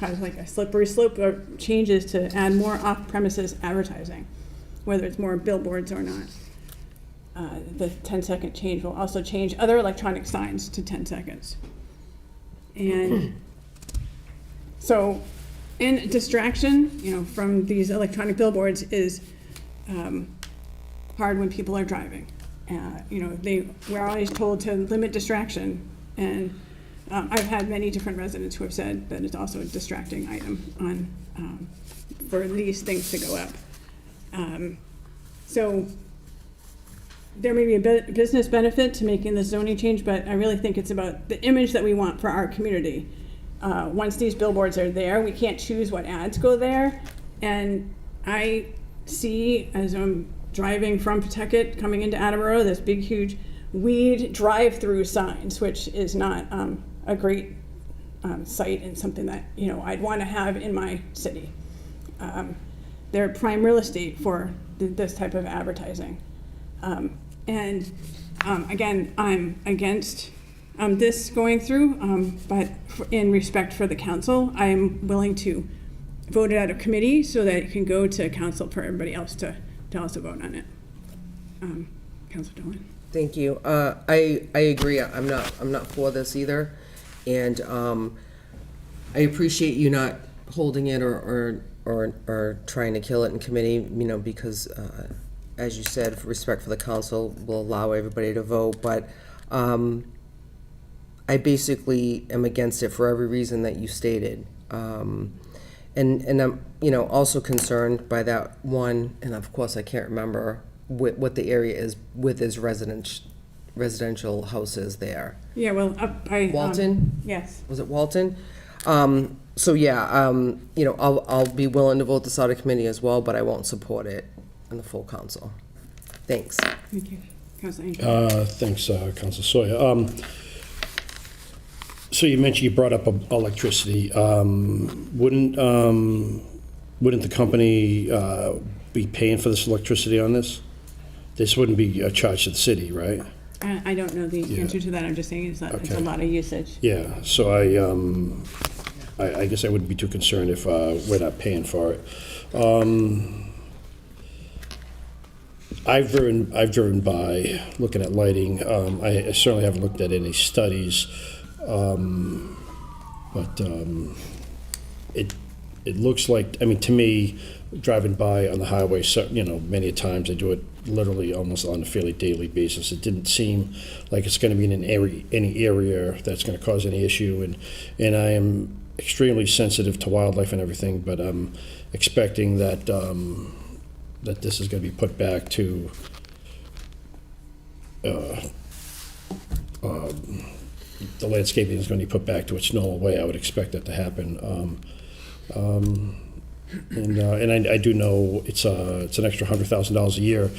cause like a slippery slope of changes to add more off-premises advertising, whether it's more billboards or not. The 10-second change will also change other electronic signs to 10 seconds. And so, and distraction, from these electronic billboards is hard when people are driving. We're always told to limit distraction, and I've had many different residents who have said that it's also a distracting item for these things to go up. So there may be a business benefit to making the zoning change, but I really think it's about the image that we want for our community. Once these billboards are there, we can't choose what ads go there. And I see, as I'm driving from Pawtucket coming into Attleboro, this big, huge weed drive-through signs, which is not a great site and something that I'd want to have in my city. They're prime real estate for this type of advertising. Again, I'm against this going through, but in respect for the council, I'm willing to vote it out of committee so that it can go to council for everybody else to also vote on it. Councilor Dolan. Thank you. I agree. I'm not for this either, and I appreciate you not holding it or trying to kill it in committee. Because as you said, for respect for the council, will allow everybody to vote. But I basically am against it for every reason that you stated. And I'm also concerned by that one, and of course I can't remember what the area is with his residential houses there. Yeah, well, up by Walton. Yes. Was it Walton? So yeah, I'll be willing to vote this out of committee as well, but I won't support it in the full council. Thanks. Thank you, Councilor Angel. Thanks, Councilor Sawyer. So you mentioned, you brought up electricity. Wouldn't the company be paying for this electricity on this? This wouldn't be a charge to the city, right? I don't know the answer to that. I'm just saying it's a lot of usage. Yeah, so I guess I wouldn't be too concerned if we're not paying for it. I've driven by looking at lighting. I certainly haven't looked at any studies. But it looks like, I mean, to me, driving by on the highway, so, you know, many a times, I do it literally almost on a fairly daily basis. It didn't seem like it's going to be in any area that's going to cause any issue. And I am extremely sensitive to wildlife and everything, but I'm expecting that that this is going to be put back to the landscaping is going to be put back to its normal way. I would expect that to happen. And I do know it's an extra $100,000 a year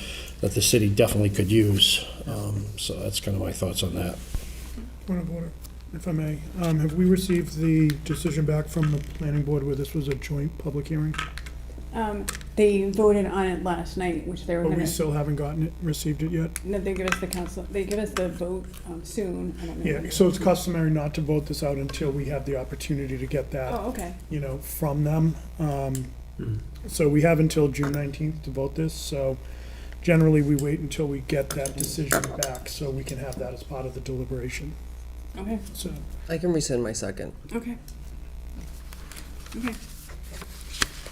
that the city definitely could use. So that's kind of my thoughts on that. Point of order, if I may. Have we received the decision back from the planning board where this was a joint public hearing? They voted on it last night, which they were But gonna. we still haven't received it yet? No, they give us the council, they give us the vote soon. I don't know. Yeah, so it's customary not to vote this out until we have the opportunity to get that, Oh, okay. you know, from them. So we have until June 19th to vote this, so generally we wait until we get that decision back so we can have that as part of the deliberation. Okay, So, I can rescind my second. okay. Okay.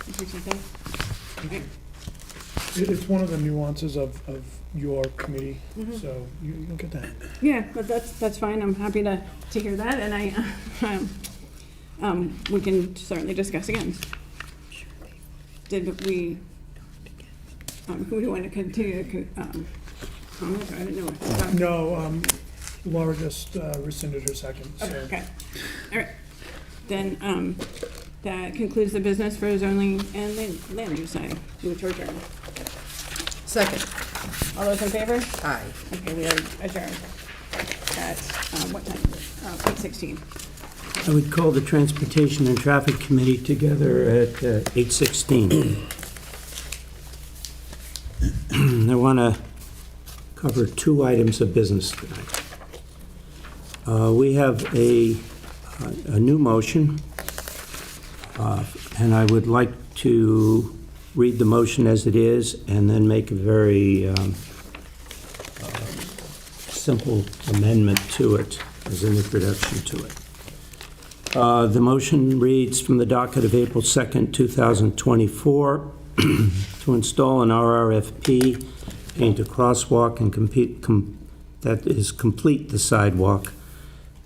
Appreciate that. Okay. it's one of the nuances of your committee, Mhm. so you'll get that. Yeah, but that's fine. I'm happy to hear that, and we can certainly discuss again. Did we, who do you want to continue to, I didn't know. No, Laura just rescinded her second, so. Okay, all right. Then, that concludes the business for zoning and land use side. Move to adjourn. Second. All those in favor? Aye. Okay, we are adjourned at, what time? 8:16. I would call the Transportation and Traffic Committee together at 8:16. I want to cover 2 items of business tonight. We have a new motion, and I would like to read the motion as it is and then make a very simple amendment to it as an introduction to it. The motion reads from the docket of April 2nd, 2024, to install an RRFP, paint a crosswalk, and complete the sidewalk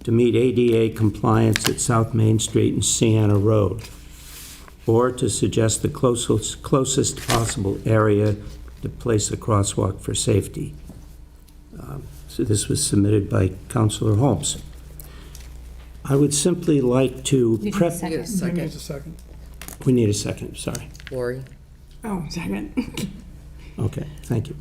to meet ADA compliance at South Main Street and Sienna Road, or to suggest the closest possible area to place a crosswalk for safety. So this was submitted by Councilor Holmes. I would simply like to prep. You get a Who second. needs a second? We need a second, sorry. Lori? Oh, second. Okay, thank you.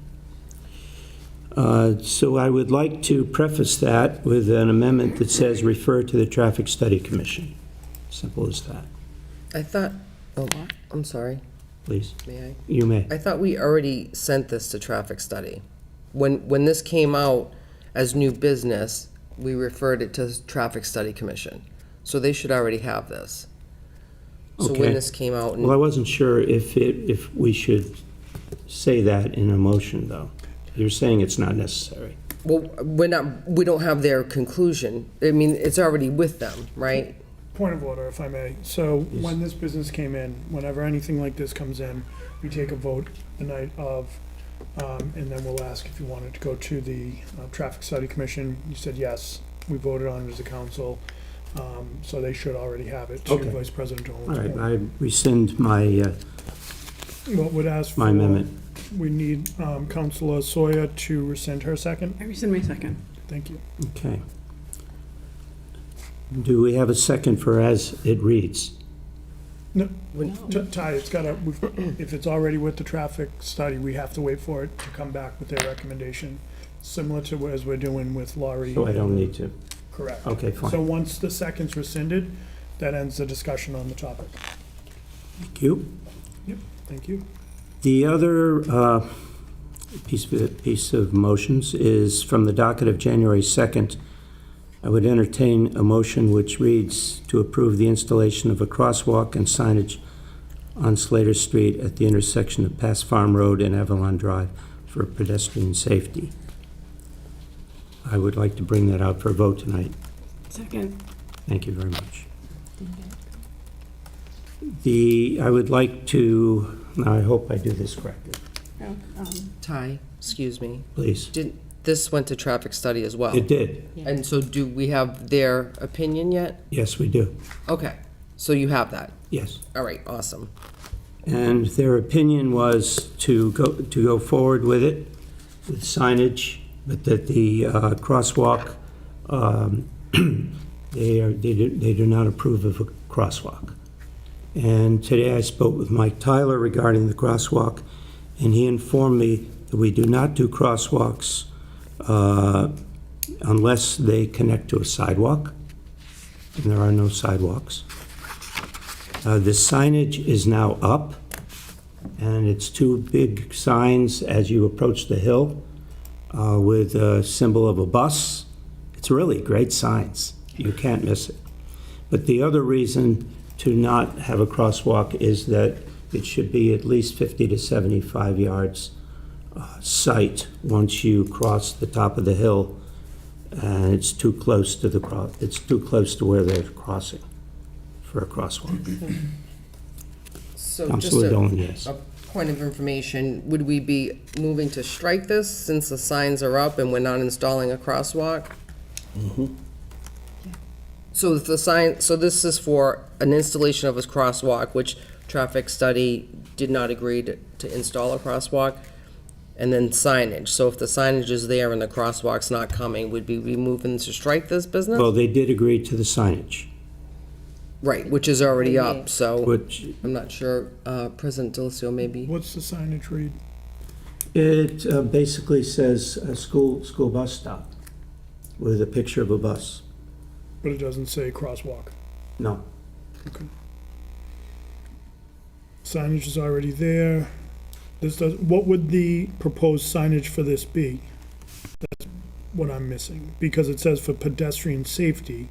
So I would like to preface that with an amendment that says refer to the Traffic Study Commission. Simple as that. I thought, oh, I'm sorry. Please. May I? You may. I thought we already sent this to traffic study. When this came out as new business, we referred it to the Traffic Study Commission. So they should already have this. So Okay. when this came out, Well, I and wasn't sure if we should say that in a motion, though. You're saying it's not necessary. well, we don't have their conclusion. I mean, it's already with them, right? Point of order, if I may. So when this business came in, whenever anything like this comes in, we take a vote the night of, and then we'll ask if you wanted to go to the Traffic Study Commission. You said yes. We voted on it as a council, so they should already have it to Okay. Vice President All Dolan's right, board. I rescind my What would ask for? my amendment. We need Councilor Sawyer to rescind her second. I rescind my second. Thank you. Okay. Do we have a second for as it reads? No, Ty, it's gotta, if it's already with the traffic study, we have to wait for it to come back with their recommendation, similar to as we're doing with Laurie. So I don't need to? Correct. Okay, fine. So once the second's rescinded, that ends the discussion on the topic. Thank you. Yep, thank you. The other piece of motions is from the docket of January 2nd. I would entertain a motion which reads to approve the installation of a crosswalk and signage on Slater Street at the intersection of Pass Farm Road and Avalon Drive for pedestrian safety. I would like to bring that out for a vote tonight. Second. Thank you very much. I would like to, now I hope I do this correctly, Ty, excuse me. please. This went to traffic study as well? It did. And so do we have their opinion yet? Yes, we do. Okay, so you have that? Yes. All right, awesome. And their opinion was to go forward with it, with signage, but that the crosswalk, they do not approve of a crosswalk. And today I spoke with Mike Tyler regarding the crosswalk, and he informed me that we do not do crosswalks unless they connect to a sidewalk, and there are no sidewalks. The signage is now up, and it's two big signs as you approach the hill with a symbol of a bus. It's really great signs. You can't miss it. But the other reason to not have a crosswalk is that it should be at least 50 to 75 yards sight once you cross the top of the hill, and it's too close to where they're crossing for a crosswalk. So just Councilor Dolan, yes. a point of information, would we be moving to strike this since the signs are up and we're not installing a crosswalk? So if the sign, so this is for an installation of a crosswalk, which traffic study did not agree to install a crosswalk, and then signage. So if the signage is there and the crosswalk's not coming, would we be moving to strike this business? Well, they did agree to the signage. Right, which is already up, so Which, I'm not sure, President Delicio, maybe? What's the signage read? it basically says a school bus stop with a picture of a bus. But it doesn't say crosswalk. No. Okay. Signage is already there. What would the proposed signage for this be? That's what I'm missing, because it says for pedestrian safety.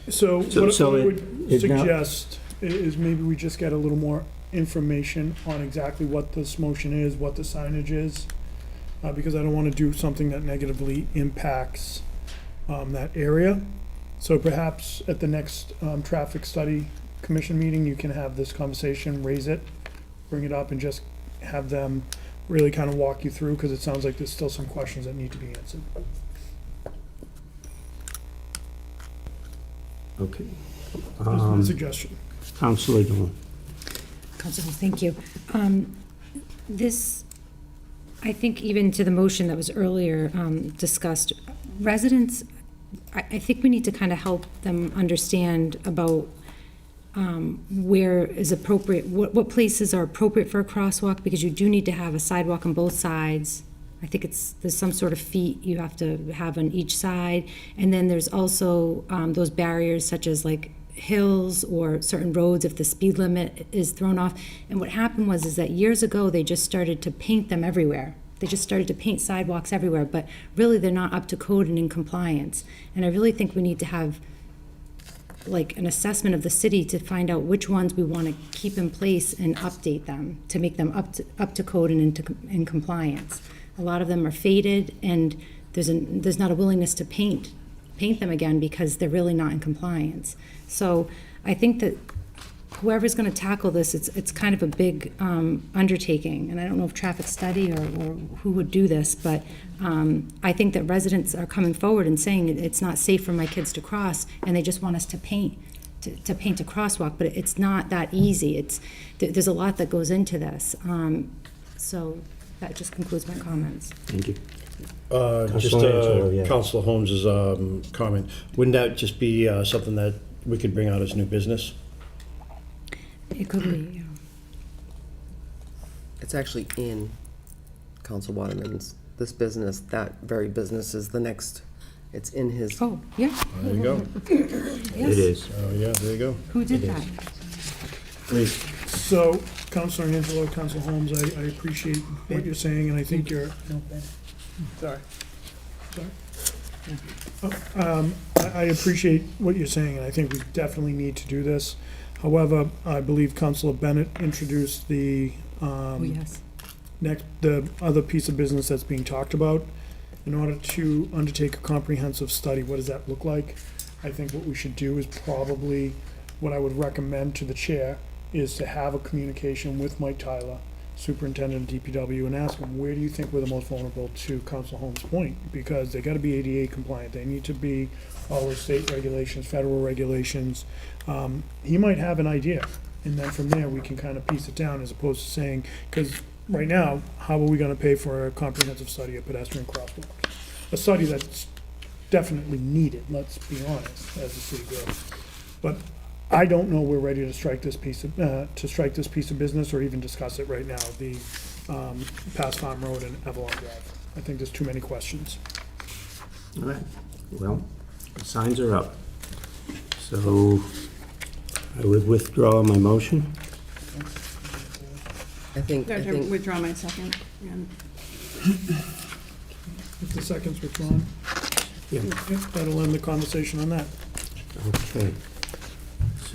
So what So I it- would it now- suggest is maybe we just get a little more information on exactly what this motion is, what the signage is, because I don't want to do something that negatively impacts that area. So perhaps at the next traffic study commission meeting, you can have this conversation, raise it, bring it up, and just have them really kind of walk you through, because it sounds like there's still some questions that need to be answered. Okay. Just a suggestion. Councilor Dolan. Councilor, thank you. This, I think even to the motion that was earlier discussed, residents, I think we need to kind of help them understand about where is appropriate, what places are appropriate for a crosswalk, because you do need to have a sidewalk on both sides. I think there's some sort of feet you have to have on each side. And then there's also those barriers such as like hills or certain roads if the speed limit is thrown off. And what happened is that years ago, they just started to paint them everywhere. They just started to paint sidewalks everywhere, but really they're not up to code and in compliance. And I really think we need to have like an assessment of the city to find out which ones we want to keep in place and update them to make them up to code and in compliance. A lot of them are faded, and there's not a willingness to paint them again because they're really not in compliance. So I think that whoever's going to tackle this, it's kind of a big undertaking, and I don't know if traffic study or who would do this, but I think that residents are coming forward and saying it's not safe for my kids to cross, and they just want us to paint a crosswalk, but it's not that easy. There's a lot that goes into this. So that just concludes my comments. Thank you. Just Angelo, yeah. Councilor Holmes's comment. Wouldn't that just be something that we could bring out as new business? It could be, yeah. It's actually in Council Waterman's, this business, that very business is the next, it's in his. Oh, yeah. There you go. It is. Oh, yeah, there you go. Who did that? Please. So, Councilor Angelo, Councilor Holmes, I appreciate what you're saying, and I think you're, sorry. I appreciate what you're saying, and I think we definitely need to do this. However, I believe Councilor Bennett introduced the Oh, yes. the other piece of business that's being talked about. in order to undertake a comprehensive study, what does that look like? I think what we should do is probably, what I would recommend to the chair is to have a communication with Mike Tyler, superintendent of DPW, and ask him, where do you think we're the most vulnerable, to Council Holmes' point? Because they gotta be ADA compliant, they need to be all the state regulations, federal regulations. He might have an idea, and then from there, we can kind of piece it down, as opposed to saying, because right now, how are we gonna pay for a comprehensive study of pedestrian crosswalks? A study that's definitely needed, let's be honest, as the city grows. But I don't know we're ready to strike this piece of, business, or even discuss it right now, the Pass Farm Road and Avalon Drive. I think there's too many questions. All right, well, the signs are up. So I would withdraw my motion. I think, I have to withdraw my second. again. If the second's withdrawn, Yeah. that'll end the conversation on that. Okay.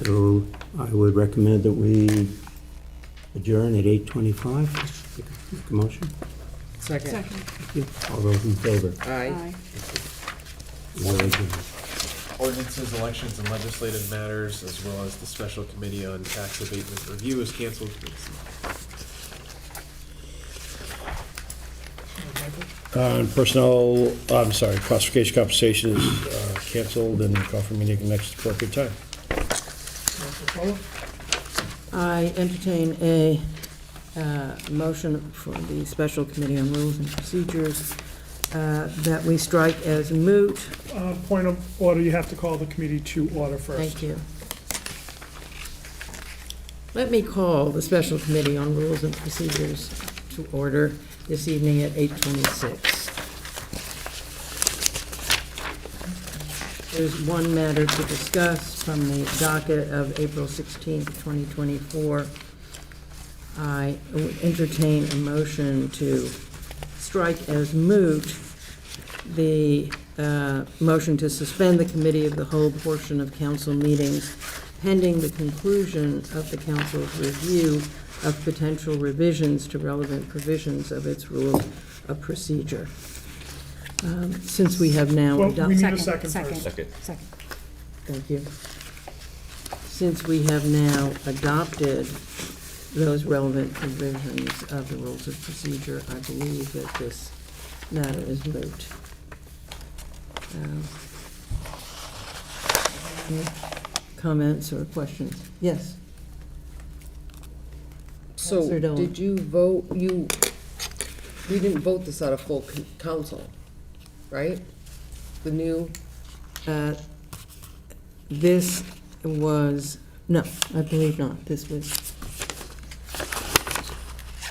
So I would recommend that we adjourn at 8:25. Make a motion. second. Second. Thank you. All those in favor? Aye. We're adjourned. Ordinances, elections, and legislative matters, as well as the special committee on tax abatement review is canceled. Personnel, I'm sorry, classification compensation is canceled, and call for meeting next appropriate time. I entertain a motion for the Special Committee on Rules and Procedures that we strike as moot. Point of order, you have to call the committee to order first. Thank you. Let me call the Special Committee on Rules and Procedures to order this evening at 8:26. There's one matter to discuss from the docket of April 16th, 2024. I would entertain a motion to strike as moot the motion to suspend the committee of the whole portion of council meetings pending the conclusion of the council's review of potential revisions to relevant provisions of its rules of procedure. Since we have now Well, we adopted... need a second first. Second. Thank you. Since we have now adopted those relevant provisions of the rules of procedure, I believe that this matter is moot. Any comments or questions? Yes? So, Counselor Dolan. did you vote, we didn't vote this out of full council, right? The new, This was, no, I believe not. This was,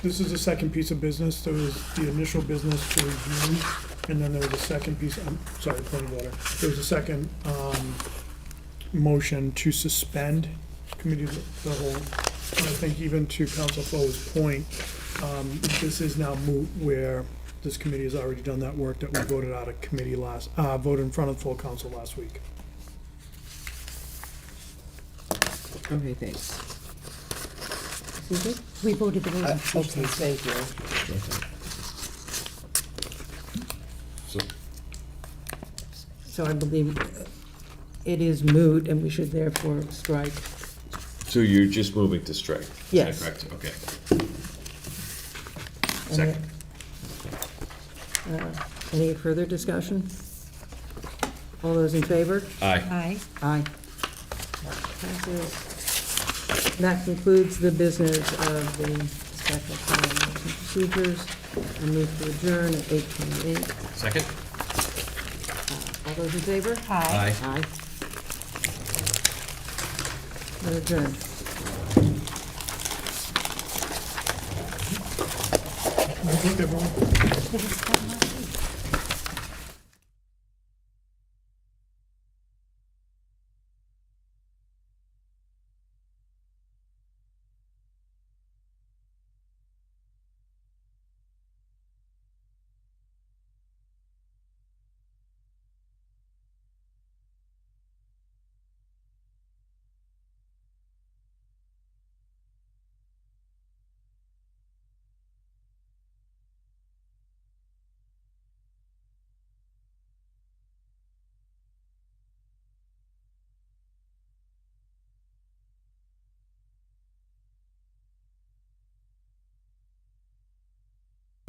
This is the second piece of business. There was the initial business to review, and then there was a second piece, I'm sorry, point of order. There was a second motion to suspend committee of the whole. And I think even to Council Flow's point, this is now moot, where this committee has already done that work that we voted out of committee voted in front of full council last week. okay, thanks. We voted the rules and Okay, procedures. thank you. so I believe it is moot, and we should therefore strike. So you're just moving to strike? Is that Yes. correct? Okay. And Second. Any further discussion? All those in favor? Aye. Aye. Aye. Passes. That concludes the business of the special plan and procedures. I move to adjourn at 8:28. Second? All those in favor? Aye. Aye. We're adjourned. I think everyone.